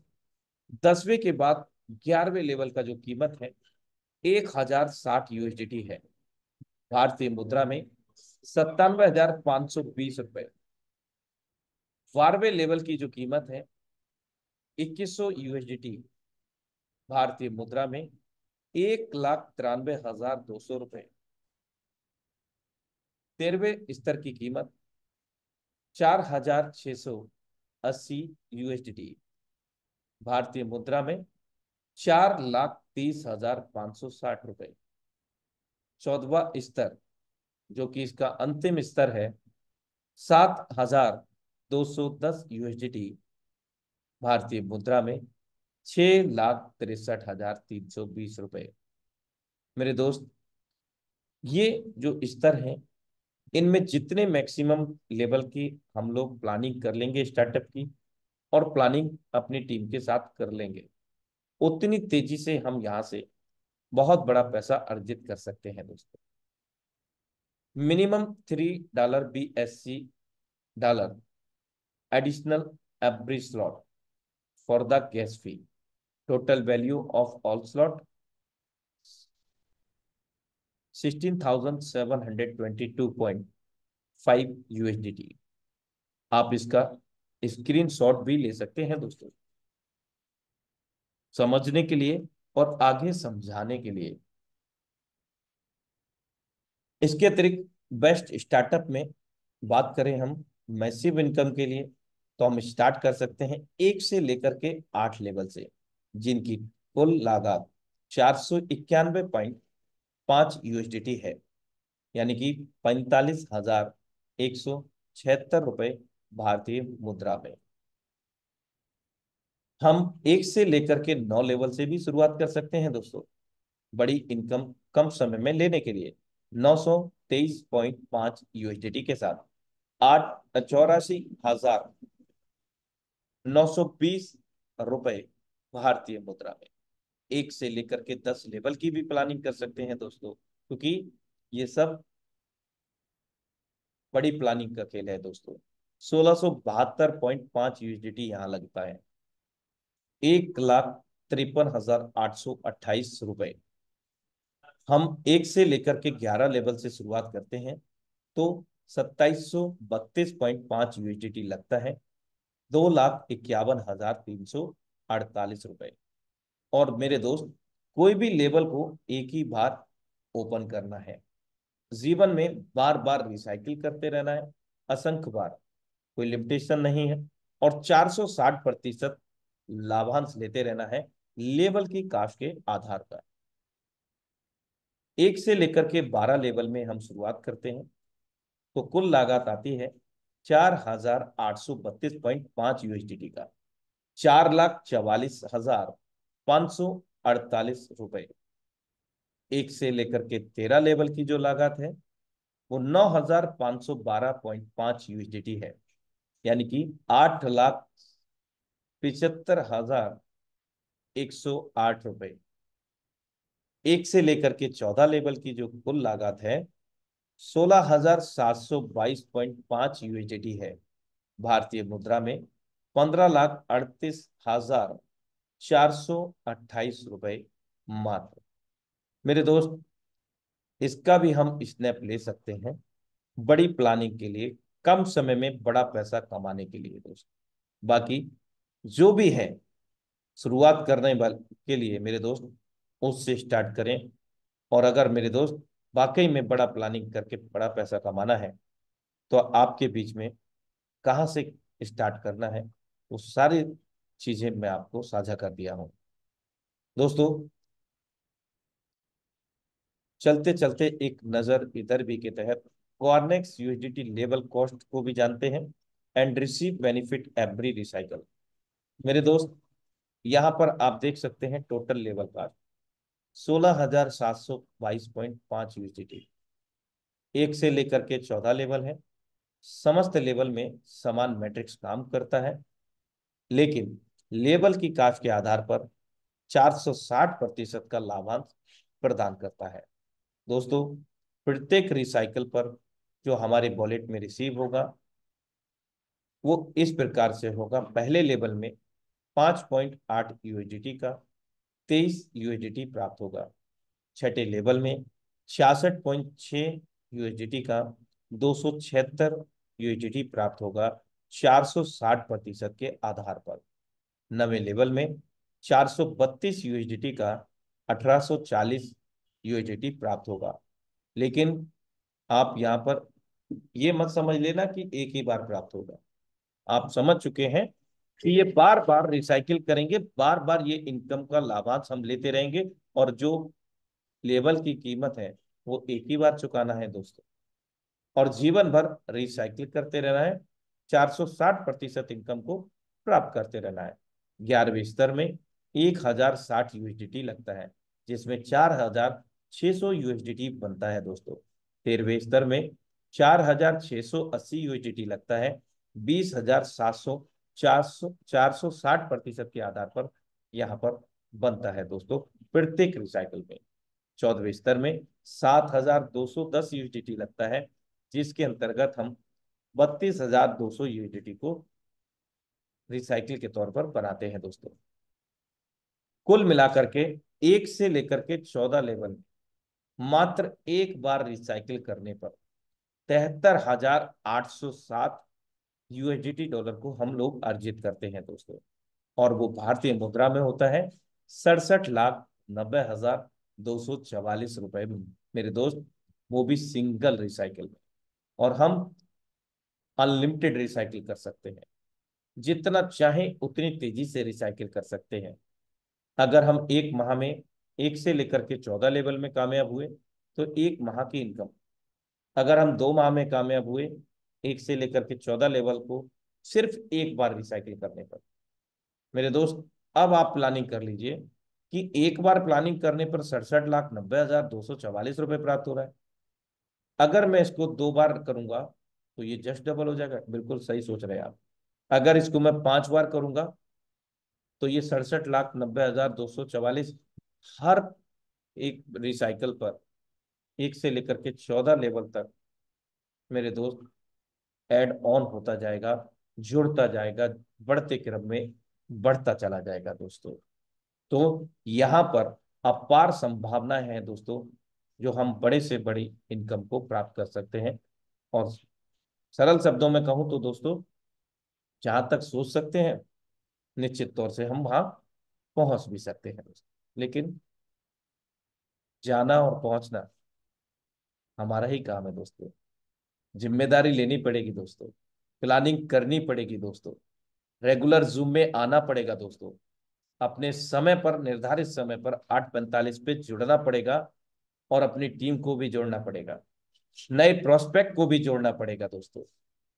10वें के बाद 11वें लेवल का जो कीमत है 1,060 यूएसडीटी है भारतीय मुद्रा में, 97,520 रुपए। 12वें लेवल की जो कीमत है 2,100 यूएसडीटी भारतीय मुद्रा में, 1,93,200 रुपए। 13वें स्तर की कीमत 4,680 यूएसडीटी भारतीय मुद्रा में 4,30,560 रुपए। 14वां स्तर जो कि इसका अंतिम स्तर है, 7,210 USDT भारतीय मुद्रा में 6,63,320 रुपए। मेरे दोस्त, ये जो स्तर हैं, इनमें जितने मैक्सिमम लेवल की हम लोग प्लानिंग कर लेंगे स्टार्टअप की, और प्लानिंग अपनी टीम के साथ कर लेंगे, उतनी तेजी से हम यहाँ से बहुत बड़ा पैसा अर्जित कर सकते हैं दोस्तों। Minimum $3 BSC additional every slot for the gas fee. Total value of all slot 16,722.5 USDT। आप इसका स्क्रीनशॉट भी ले सकते हैं दोस्तों, समझने के लिए और आगे समझाने के लिए। इसके अतिरिक्त बेस्ट स्टार्टअप में बात करें हम मैसिव इनकम के लिए, तो हम स्टार्ट कर सकते हैं 1 से लेकर के 8 लेवल से, जिनकी कुल लागत 491.5 USDT है, यानी कि 45,176 रुपए भारतीय मुद्रा में। हम 1 से लेकर के 9 लेवल से भी शुरुआत कर सकते हैं दोस्तों, बड़ी इनकम कम समय में लेने के लिए। 923.5 USDT के साथ 84,920 रुपए भारतीय मुद्रा में। 1 से लेकर के 10 लेवल की भी प्लानिंग कर सकते हैं दोस्तों, क्योंकि ये सब बड़ी प्लानिंग का खेल है दोस्तों। 1672.5 USDT यहाँ लगता है। 1,53,828 रुपए। हम 1 से लेकर के 11 लेवल से शुरुआत करते हैं, तो 2732.5 USDT लगता है। 2,51,348 रुपए। और मेरे दोस्त, कोई भी लेवल को एक ही बार ओपन करना है, जीवन में बार बार रिसाइकिल करते रहना है, असंख्य बार, कोई लिमिटेशन नहीं है। और 460% लाभांश लेते रहना है लेवल की काश के आधार पर। 1 से लेकर के 12 लेवल में हम शुरुआत करते हैं, तो कुल लागत आती है 4,832.5 USDT का, 4,44,548 रुपए। 1 से लेकर के 13 लेवल की जो लागत है, वो 9,512.5 USDT है, यानी कि 8,75,108 रुपए। 1 से लेकर के 14 लेवल की जो कुल लागत है, 16,722.5 USDT है भारतीय मुद्रा में, 15,38,428 रुपए मात्र। मेरे दोस्त, इसका भी हम स्नैप ले सकते हैं बड़ी प्लानिंग के लिए, कम समय में बड़ा पैसा कमाने के लिए दोस्त। बाकी जो भी है, शुरुआत करने वाले के लिए मेरे दोस्त, उससे स्टार्ट करें। और अगर मेरे दोस्त वाकई में बड़ा प्लानिंग करके बड़ा पैसा कमाना है, तो आपके बीच में कहाँ से स्टार्ट करना है, वो सारी चीजें मैं आपको साझा कर दिया हूँ दोस्तों। चलते चलते एक नजर इधर भी के तहत कॉर्नेक्स यूएसडीटी लेवल कॉस्ट को भी जानते हैं, and receive benefit every recycle. मेरे दोस्त, यहाँ पर आप देख सकते हैं टोटल लेवल कॉस्ट 16,722.5 USDT। 1 से लेकर के 14 लेवल है। समस्त लेवल में समान मैट्रिक्स काम करता है, लेकिन लेवल की कास्ट के आधार पर 460% का लाभांश प्रदान करता है दोस्तों। प्रत्येक रिसाइकल पर जो हमारे वॉलेट में रिसीव होगा, वो इस प्रकार से होगा। पहले लेवल में 5.8 यूएसडीटी का 23 यूएसडीटी प्राप्त होगा। छठे लेवल में 66.6 यूएसडीटी का 276 यूएसडीटी प्राप्त होगा 460% के आधार पर। नवे लेवल में 432 यूएसडीटी का 1840 यूएसडीटी प्राप्त होगा। लेकिन आप यहाँ पर ये मत समझ लेना कि एक ही बार प्राप्त होगा। आप समझ चुके हैं कि ये बार बार रिसाइकिल करेंगे, बार बार ये इनकम का लाभांश हम लेते रहेंगे, और जो लेवल की कीमत है वो एक ही बार चुकाना है दोस्तों, और जीवन भर रिसाइकिल करते रहना है, 460% इनकम को प्राप्त करते रहना है। 11वें स्तर में 1060 यूएसडीटी लगता है, जिसमें 4600 यूएसडीटी बनता है दोस्तों। 13वें स्तर में 4680 यूएसडीटी लगता है, 20700, 460% के आधार पर यहाँ पर बनता है दोस्तों, प्रत्येक रिसाइकल में। 14वें स्तर में 7210 यूएसडीटी लगता है, जिसके अंतर्गत हम 32,200 यूएसडीटी को रिसाइकिल के तौर पर बनाते हैं दोस्तों। कुल मिलाकर के 1 से लेकर के 14 लेवल में मात्र एक बार रिसाइकिल करने पर 73,807 यूएसडीटी डॉलर को हम लोग अर्जित करते हैं दोस्तों, और वो भारतीय मुद्रा में होता है 67,90,244 रुपए में मेरे दोस्त, वो भी सिंगल रिसाइकिल में। और हम अनलिमिटेड रिसाइकिल कर सकते हैं, जितना चाहे उतनी तेजी से रिसाइकिल कर सकते हैं। अगर हम एक माह में 1 से लेकर के 14 लेवल में कामयाब हुए तो 1 माह की इनकम, अगर हम 2 माह में कामयाब हुए 1 से लेकर के 14 लेवल को सिर्फ एक बार रिसाइकिल करने पर, मेरे दोस्त अब आप प्लानिंग कर लीजिए कि एक बार प्लानिंग करने पर 67,90,244 रुपये प्राप्त हो रहा है। अगर मैं इसको 2 बार करूंगा तो ये जस्ट डबल हो जाएगा, बिल्कुल सही सोच रहे हैं आप। अगर इसको मैं 5 बार करूंगा तो ये 67,90,244 हर एक रिसाइकल पर 1 से लेकर के 14 लेवल तक मेरे दोस्त ऐड ऑन होता जाएगा, जुड़ता जाएगा, बढ़ते क्रम में बढ़ता चला जाएगा दोस्तों। तो यहाँ पर अपार संभावना है दोस्तों, जो हम बड़े से बड़ी इनकम को प्राप्त कर सकते हैं। और सरल शब्दों में कहूँ तो दोस्तों, जहां तक सोच सकते हैं निश्चित तौर से हम वहां पहुंच भी सकते हैं दोस्तों, लेकिन जाना और पहुंचना हमारा ही काम है दोस्तों। जिम्मेदारी लेनी पड़ेगी दोस्तों, प्लानिंग करनी पड़ेगी दोस्तों, रेगुलर जूम में आना पड़ेगा दोस्तों, अपने समय पर, निर्धारित समय पर 8:45 पे जुड़ना पड़ेगा, और अपनी टीम को भी जोड़ना पड़ेगा, नए प्रोस्पेक्ट को भी जोड़ना पड़ेगा दोस्तों।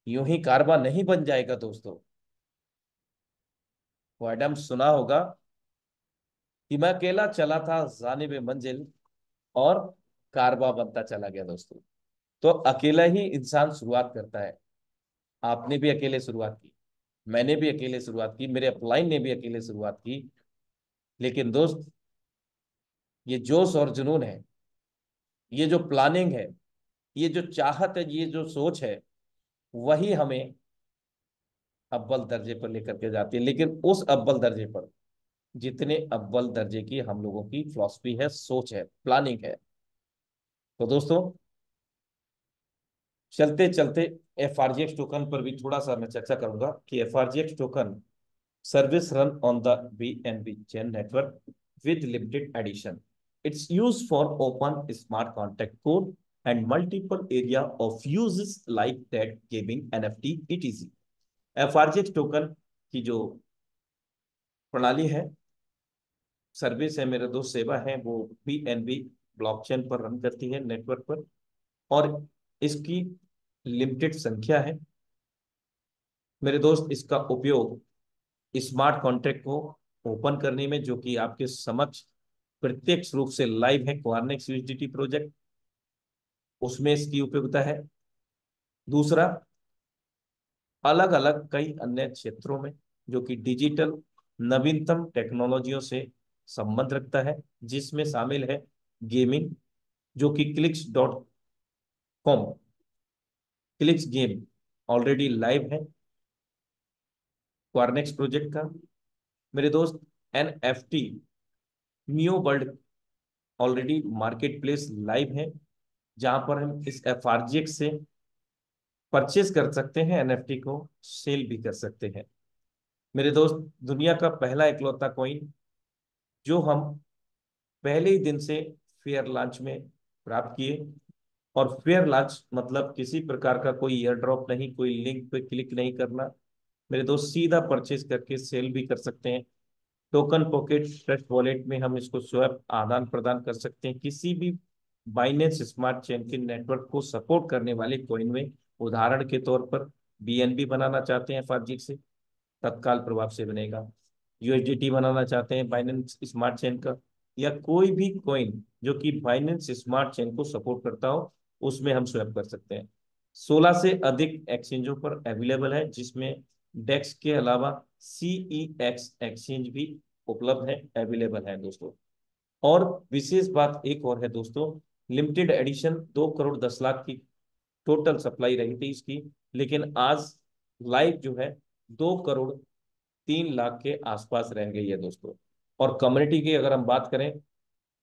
यूं ही कारवा नहीं बन जाएगा दोस्तों। वो एडम सुना होगा कि मैं अकेला चला था जानिब मंजिल, और कारवा बनता चला गया दोस्तों। तो अकेला ही इंसान शुरुआत करता है। आपने भी अकेले शुरुआत की, मैंने भी अकेले शुरुआत की, मेरे अपलाइन ने भी अकेले शुरुआत की, लेकिन दोस्त ये जोश और जुनून है, ये जो प्लानिंग है, ये जो चाहत है, ये जो सोच है, वही हमें अव्वल दर्जे पर लेकर के जाती है। लेकिन उस अव्वल दर्जे पर जितने अव्वल दर्जे की हम लोगों की फिलॉसफी है, सोच है, प्लानिंग है। तो दोस्तों चलते चलते एफआरजीएक्स टोकन पर भी थोड़ा सा मैं चर्चा करूंगा कि FRGX token service run on the BNB chain network with limited addition. It's used for open smart contract code and multiple area of uses like that gaming, NFT, etc. FRGX token की जो प्रणाली है, service है, मेरे दोस्त सेवा है, वो बीएनबी ब्लॉकचेन पर रन करती है, नेटवर्क पर। और इसकी लिमिटेड संख्या है मेरे दोस्त। इसका उपयोग स्मार्ट कॉन्ट्रैक्ट को ओपन करने में, जो कि आपके समक्ष प्रत्यक्ष रूप से लाइव है, क्वारनेक्स यूएसडीटी प्रोजेक्ट, उसमें इसकी उपयोगिता है। दूसरा, अलग अलग कई अन्य क्षेत्रों में जो कि डिजिटल नवीनतम टेक्नोलॉजियों से संबंध रखता है, जिसमें शामिल है गेमिंग, जो कि क्लिक्स.com, क्लिक्स गेम ऑलरेडी लाइव है क्वारनेक्स प्रोजेक्ट का मेरे दोस्त। NFT neo world already market place live है, जहां पर हम इस एफआरजीएक्स से परचेज कर सकते हैं, एनएफटी को सेल भी कर सकते हैं मेरे दोस्त। दुनिया का पहला इकलौता कॉइन जो हम पहले ही दिन से फेयर लॉन्च में प्राप्त किए। और फेयर लॉन्च मतलब किसी प्रकार का कोई एयर ड्रॉप नहीं, कोई लिंक पे क्लिक नहीं करना, मेरे दोस्त सीधा परचेज करके सेल भी कर सकते हैं। टोकन पॉकेट ट्रस्ट वॉलेट में हम इसको स्वैप आदान प्रदान कर सकते हैं किसी भी बाइनेंस स्मार्ट चेन के नेटवर्क को सपोर्ट करने वाले कॉइन में। उदाहरण के तौर पर बीएनबी बनाना चाहते हैं फार्जी से, तत्काल प्रभाव से बनेगा। यूएसडीटी बनाना चाहते हैं बाइनेंस स्मार्ट चेन का, या कोई भी कॉइन जो कि बाइनेंस स्मार्ट चेन को सपोर्ट करता हो, उसमें हम स्वैप कर सकते हैं। 16 से अधिक एक्सचेंजों पर अवेलेबल है, जिसमें डेक्स के अलावा सीईएक्स एक्सचेंज भी उपलब्ध है, अवेलेबल है दोस्तों। और विशेष बात एक और है दोस्तों, लिमिटेड एडिशन 2 करोड़ 10 लाख की टोटल सप्लाई रही थी इसकी, लेकिन आज लाइव जो है 2 करोड़ 3 लाख के आसपास रह गई है दोस्तों। और कम्युनिटी की अगर हम बात करें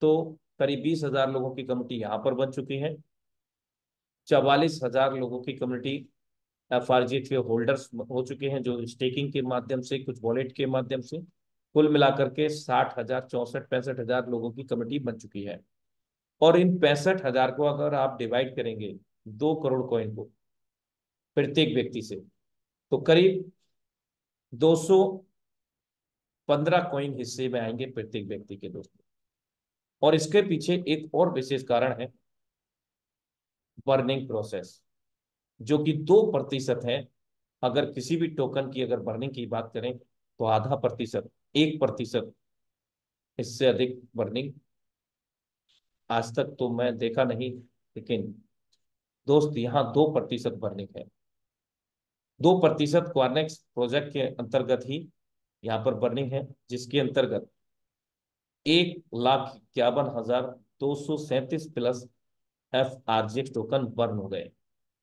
तो करीब 20,000 लोगों की कम्युनिटी यहाँ पर बन चुकी है। 44,000 लोगों की कम्युनिटी एफआरजी के होल्डर्स हो चुके हैं, जो स्टेकिंग के माध्यम से, कुछ वॉलेट के माध्यम से। कुल मिलाकर के 60,000, 64-65,000 लोगों की कमेटी बन चुकी है। और इन 65,000 को अगर आप डिवाइड करेंगे 2 करोड़ कॉइन को प्रत्येक व्यक्ति से, तो करीब 215 कॉइन हिस्से में आएंगे प्रत्येक व्यक्ति के दोस्तों। और इसके पीछे एक और विशेष कारण है, बर्निंग प्रोसेस, जो कि 2% है। अगर किसी भी टोकन की अगर बर्निंग की बात करें तो आधा प्रतिशत, 1%, इससे अधिक बर्निंग आज तक तो मैं देखा नहीं। लेकिन दोस्त यहाँ 2% बर्निंग है। 2% क्वार्नेक्स प्रोजेक्ट के अंतर्गत ही यहाँ पर बर्निंग है, जिसके अंतर्गत 1,51,237 प्लस एफ टोकन बर्न हो गए।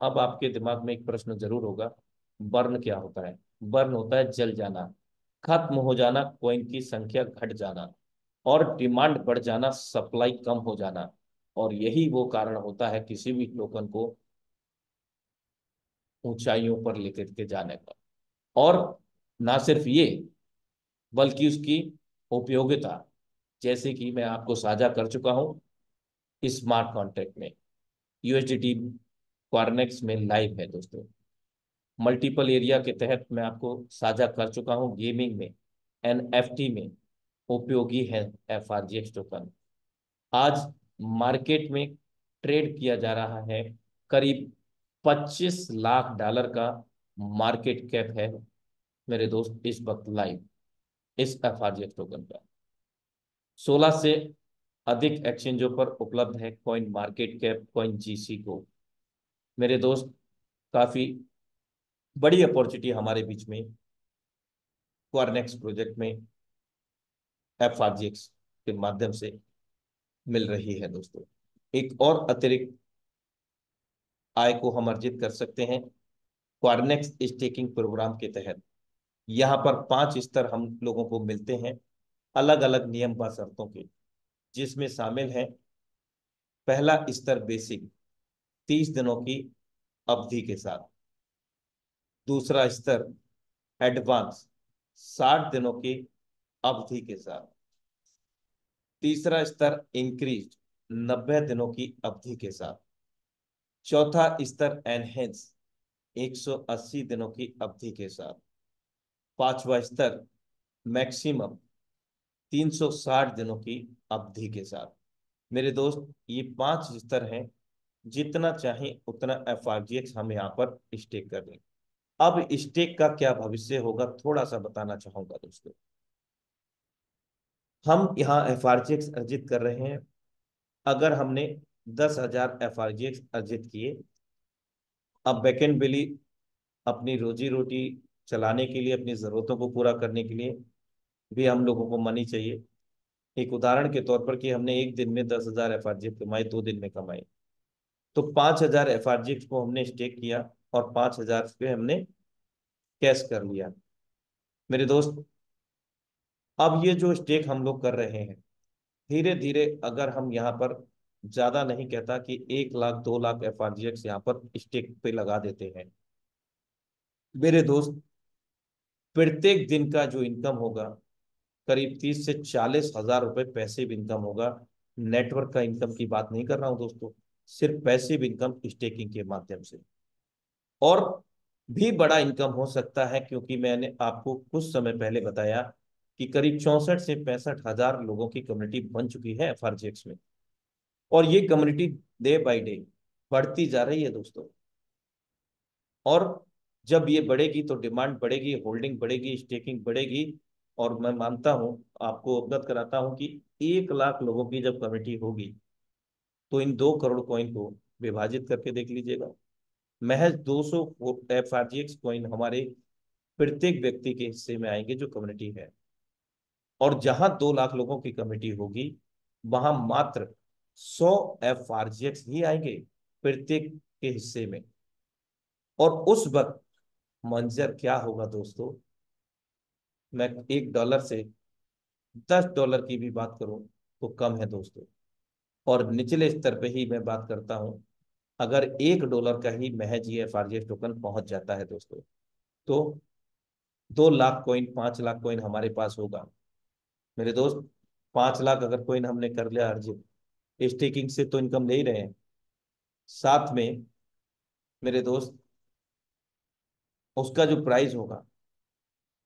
अब आपके दिमाग में एक प्रश्न जरूर होगा, बर्न क्या होता है? बर्न होता है जल जाना, खत्म हो जाना, कॉइन की संख्या घट जाना, और डिमांड बढ़ जाना, सप्लाई कम हो जाना। और यही वो कारण होता है किसी भी टोकन को ऊंचाइयों पर लेकर के जाने का। और ना सिर्फ ये, बल्कि उसकी उपयोगिता, जैसे कि मैं आपको साझा कर चुका हूं स्मार्ट कॉन्ट्रैक्ट में, यूएसडीटी क्वारनेक्स में लाइव है दोस्तों। मल्टीपल एरिया के तहत मैं आपको साझा कर चुका हूं, गेमिंग में, एनएफटी में उपयोगी है एफआरजीएक्स टोकन। आज मार्केट में ट्रेड किया जा रहा है, करीब $25 लाख का मार्केट कैप है मेरे दोस्त इस वक्त लाइव इस एफआरजीएक्स टोकन का। 16 से अधिक एक्सचेंजों पर उपलब्ध है coin market cap, coin GC को। मेरे दोस्त, काफी बड़ी अपॉर्चुनिटी हमारे बीच में क्वारनेक्स प्रोजेक्ट में एफआरजीएक्स के माध्यम से मिल रही है दोस्तों। एक और अतिरिक्त आय को हम अर्जित कर सकते हैं क्वारनेक्स स्टेकिंग प्रोग्राम के तहत। यहाँ पर 5 स्तर हम लोगों को मिलते हैं, अलग अलग नियम व शर्तों के, जिसमें शामिल है पहला स्तर बेसिक, 30 दिनों की अवधि के साथ। दूसरा स्तर एडवांस, 60 दिनों की अवधि के साथ। तीसरा स्तर इंक्रीज, 90 दिनों की अवधि के साथ। चौथा स्तर एनहेंस, 180 दिनों की अवधि के साथ। पांचवा स्तर मैक्सिमम, 360 दिनों की अवधि के साथ। मेरे दोस्त, ये 5 स्तर हैं, जितना चाहे उतना एफआरजीएक्स हम यहाँ पर स्टेक कर लें। अब स्टेक का क्या भविष्य होगा, थोड़ा सा बताना चाहूंगा दोस्तों। हम यहाँ एफआरजीएक्स अर्जित कर रहे हैं। अगर हमने 10,000 एफआरजीएक्स अर्जित किए, अब बैकेंड बिली अपनी रोजी रोटी चलाने के लिए, अपनी जरूरतों को पूरा करने के लिए भी हम लोगों को मनी चाहिए। एक उदाहरण के तौर पर कि हमने एक दिन में 10,000 एफआरजीएक्स कमाए, 2 दिन में कमाए, तो 5,000 एफआरजीएक्स को हमने स्टेक किया और 5,000 पे हमने कैश कर लिया। मेरे दोस्त, अब ये जो स्टेक हम लोग कर रहे हैं, धीरे धीरे अगर हम यहाँ पर, ज्यादा नहीं कहता कि 1 लाख 2 लाख एफआरजीएक्स यहाँ पर स्टेक पे लगा देते हैं, मेरे दोस्त, प्रत्येक दिन का जो इनकम होगा, करीब 30 से 40 हजार रुपए पैसिव इनकम होगा। नेटवर्क का इनकम की बात नहीं कर रहा हूं दोस्तों, सिर्फ पैसिव इनकम स्टेकिंग के माध्यम से। और भी बड़ा इनकम हो सकता है, क्योंकि मैंने आपको कुछ समय पहले बताया कि करीब 64 से 65 हजार लोगों की कम्युनिटी बन चुकी है एफआरजीएक्स में। और ये कम्युनिटी डे बाय डे बढ़ती जा रही है दोस्तों। और जब ये बढ़ेगी तो डिमांड बढ़ेगी, होल्डिंग बढ़ेगी, स्टेकिंग बढ़ेगी। और मैं मानता हूं, आपको अवगत कराता हूं कि 1 लाख लोगों की जब कम्युनिटी होगी तो इन 2 करोड़ कॉइन को विभाजित करके देख लीजिएगा। महज 200 एफआरजीएक्स कॉइन हमारे प्रत्येक व्यक्ति के हिस्से में आएंगे जो कम्युनिटी है। और जहां 2 लाख लोगों की कमेटी होगी, वहां मात्र 100 एफआरजीएक्स ही आएंगे प्रत्येक के हिस्से में। और उस वक्त मंजर क्या होगा दोस्तों। मैं $1 से $10 की भी बात करूं तो कम है दोस्तों। और निचले स्तर पे ही मैं बात करता हूं, अगर $1 का ही महज ये एफआरजीएक्स टोकन पहुंच जाता है दोस्तों, तो 2 लाख कॉइन, 5 लाख कॉइन हमारे पास होगा मेरे दोस्त। 5 लाख अगर कॉइन हमने कर लिया अर्जित, स्टेकिंग से तो इनकम ले ही रहे हैं, साथ में मेरे दोस्त उसका जो प्राइस होगा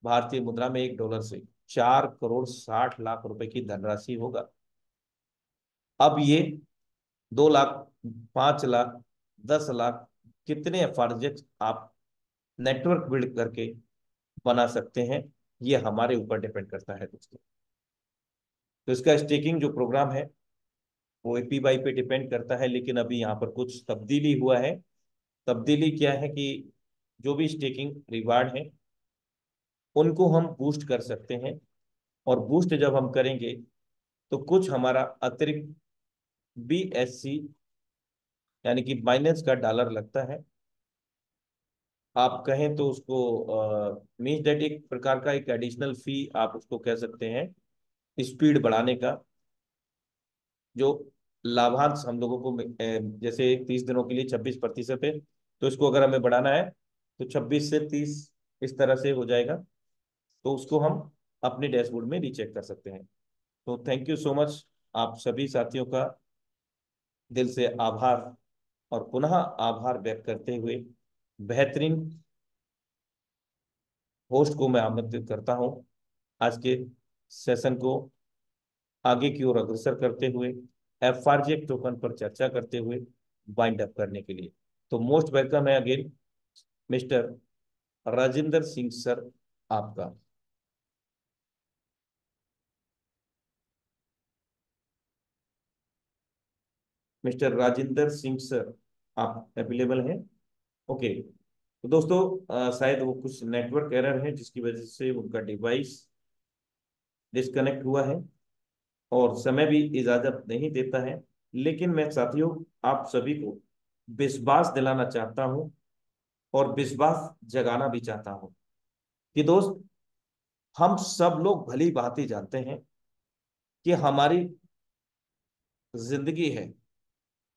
भारतीय मुद्रा में $1 से 4 करोड़ 60 लाख रुपए की धनराशि होगा। अब ये 2 लाख, 5 लाख, 10 लाख, कितने प्रोजेक्ट आप नेटवर्क बिल्ड करके बना सकते हैं, ये हमारे ऊपर डिपेंड करता है दोस्तों। तो इसका स्टेकिंग जो प्रोग्राम है वो एपीवाई पे डिपेंड करता है, लेकिन अभी यहाँ पर कुछ तब्दीली हुआ है। तब्दीली क्या है कि जो भी स्टेकिंग रिवार्ड है उनको हम बूस्ट कर सकते हैं। और बूस्ट जब हम करेंगे तो कुछ हमारा अतिरिक्त बीएससी यानी कि माइनस का डॉलर लगता है। आप कहें तो उसको मीन्स डेट एक प्रकार का एक एडिशनल फी आप उसको कह सकते हैं, स्पीड बढ़ाने का। जो लाभांश हम लोगों को जैसे 30 दिनों के लिए 26% है, तो इसको अगर हमें बढ़ाना है तो 26 से 30 इस तरह से हो जाएगा। तो उसको हम अपने डैशबोर्ड में रीचेक कर सकते हैं। तो थैंक यू सो मच, आप सभी साथियों का दिल से आभार और पुनः आभार व्यक्त करते हुए बेहतरीन होस्ट को मैं आमंत्रित करता हूं आज के सेशन को आगे की ओर अग्रसर करते हुए, एफआरजे टोकन पर चर्चा करते हुए वाइंड अप करने के लिए। तो मोस्ट वेलकम है again mister Rajendra Singh sir, आपका। मिस्टर राजेंद्र सिंह सर, आप अवेलेबल हैं? ओके। तो दोस्तों शायद वो कुछ नेटवर्क एरर है जिसकी वजह से उनका डिवाइस डिस्कनेक्ट हुआ है और समय भी इजाजत नहीं देता है। लेकिन मैं साथियों आप सभी को विश्वास दिलाना चाहता हूं और विश्वास जगाना भी चाहता हूं कि दोस्त, हम सब लोग भली भांति जानते हैं कि हमारी जिंदगी है,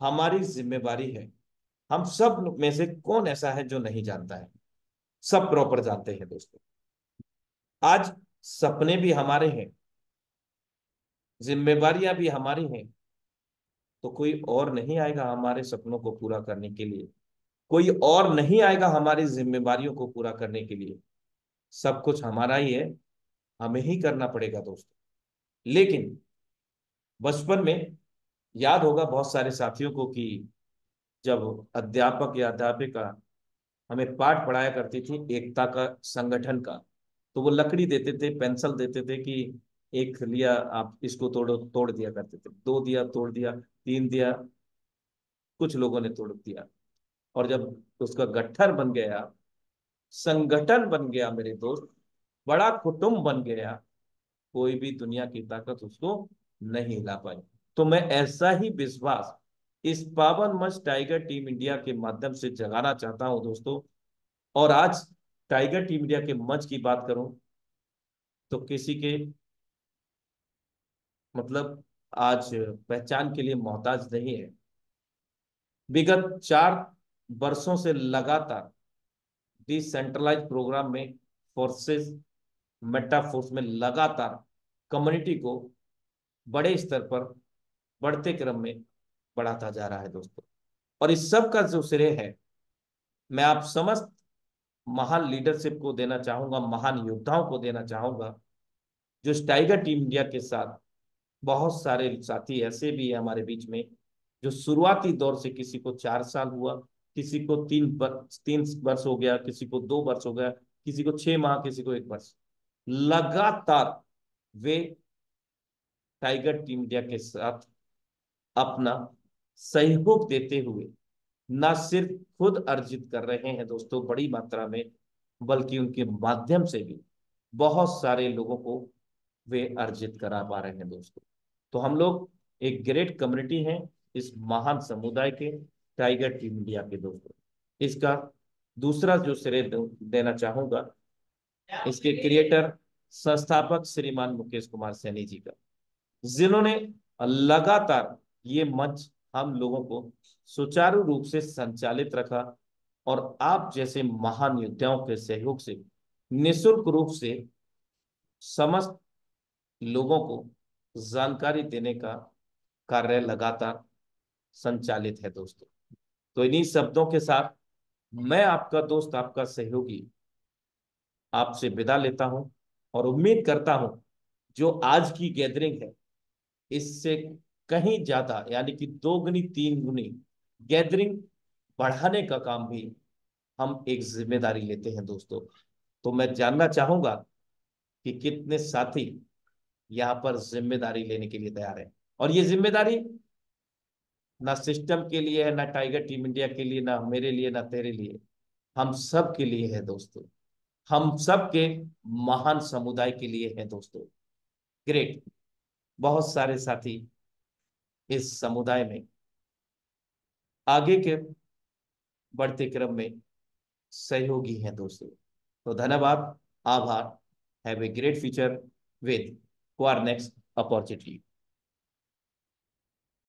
हमारी जिम्मेवारी है। हम सब में से कौन ऐसा है जो नहीं जानता है? सब प्रॉपर जानते हैं दोस्तों। आज सपने भी हमारे हैं, जिम्मेवारियां भी हमारी हैं। तो कोई और नहीं आएगा हमारे सपनों को पूरा करने के लिए, कोई और नहीं आएगा हमारी जिम्मेवारियों को पूरा करने के लिए। सब कुछ हमारा ही है, हमें ही करना पड़ेगा दोस्तों। लेकिन बचपन में याद होगा बहुत सारे साथियों को कि जब अध्यापक या अध्यापिका हमें पाठ पढ़ाया करती थी एकता का, संगठन का, तो वो लकड़ी देते थे, पेंसिल देते थे कि एक लिया आप इसको तोड़ो, तोड़ दिया करते थे। दो दिया तोड़ दिया, तीन दिया, कुछ लोगों ने तोड़ दिया। और जब उसका गट्ठर बन गया, संगठन बन गया मेरे दोस्त, बड़ा कुटुंब बन गया, कोई भी दुनिया की ताकत उसको नहीं हिला पाई। तो मैं ऐसा ही विश्वास इस पावन मंच टाइगर टीम इंडिया के माध्यम से जगाना चाहता हूं दोस्तों। और आज टाइगर टीम इंडिया के मंच की बात करूं तो किसी के मतलब आज पहचान के लिए मोहताज नहीं है। विगत 4 वर्षों से लगातार डिसेंट्रलाइज प्रोग्राम में फोर्सेस, मेटाफोर्स में लगातार कम्युनिटी को बड़े स्तर पर बढ़ते क्रम में बढ़ाता जा रहा है दोस्तों। और इस सब का जो श्रेय है, मैं आप समस्त महान लीडरशिप को देना चाहूंगा, महान योद्धाओं को देना चाहूंगा, जो इस टाइगर टीम इंडिया के साथ, बहुत सारे साथी ऐसे भी हैं हमारे बीच में जो शुरुआती दौर से, किसी को 4 साल हुआ, किसी को 3 वर्ष हो गया, किसी को 2 वर्ष हो गया, किसी को 6 माह, किसी को 1 वर्ष, लगातार वे टाइगर टीम इंडिया के साथ अपना सहयोग देते हुए न सिर्फ खुद अर्जित कर रहे हैं दोस्तों बड़ी मात्रा में, बल्कि उनके माध्यम से भी बहुत सारे लोगों को वे अर्जित करा पा रहे हैं दोस्तों। तो हम लोग एक ग्रेट कम्युनिटी हैं इस महान समुदाय के, टाइगर टीम इंडिया के दोस्तों। इसका दूसरा जो श्रेय देना चाहूंगा, इसके क्रिएटर, संस्थापक श्रीमान मुकेश कुमार सैनी जी का, जिन्होंने लगातार ये मंच हम लोगों को सुचारू रूप से संचालित रखा, और आप जैसे महान योद्धाओं के सहयोग से निशुल्क रूप से समस्त लोगों को जानकारी देने का कार्य लगातार संचालित है दोस्तों। तो इन्हीं शब्दों के साथ मैं आपका दोस्त, आपका सहयोगी, आपसे विदा लेता हूं, और उम्मीद करता हूं जो आज की गैदरिंग है इससे कहीं ज्यादा, यानी कि 2 गुनी 3 गुनी गैदरिंग बढ़ाने का काम भी हम एक जिम्मेदारी लेते हैं दोस्तों। तो मैं जानना चाहूंगा कि कितने साथी यहाँ पर जिम्मेदारी लेने के लिए तैयार हैं, और ये जिम्मेदारी ना सिस्टम के लिए है, ना टाइगर टीम इंडिया के लिए, ना मेरे लिए, ना तेरे लिए, हम सब के लिए है दोस्तों। हम सब के महान समुदाय के लिए है दोस्तों। ग्रेट, बहुत सारे साथी इस समुदाय में आगे के बढ़ते क्रम में सहयोगी हैं दोस्तों। तो धन्यवाद, आभार। Have a great future with for next opportunity.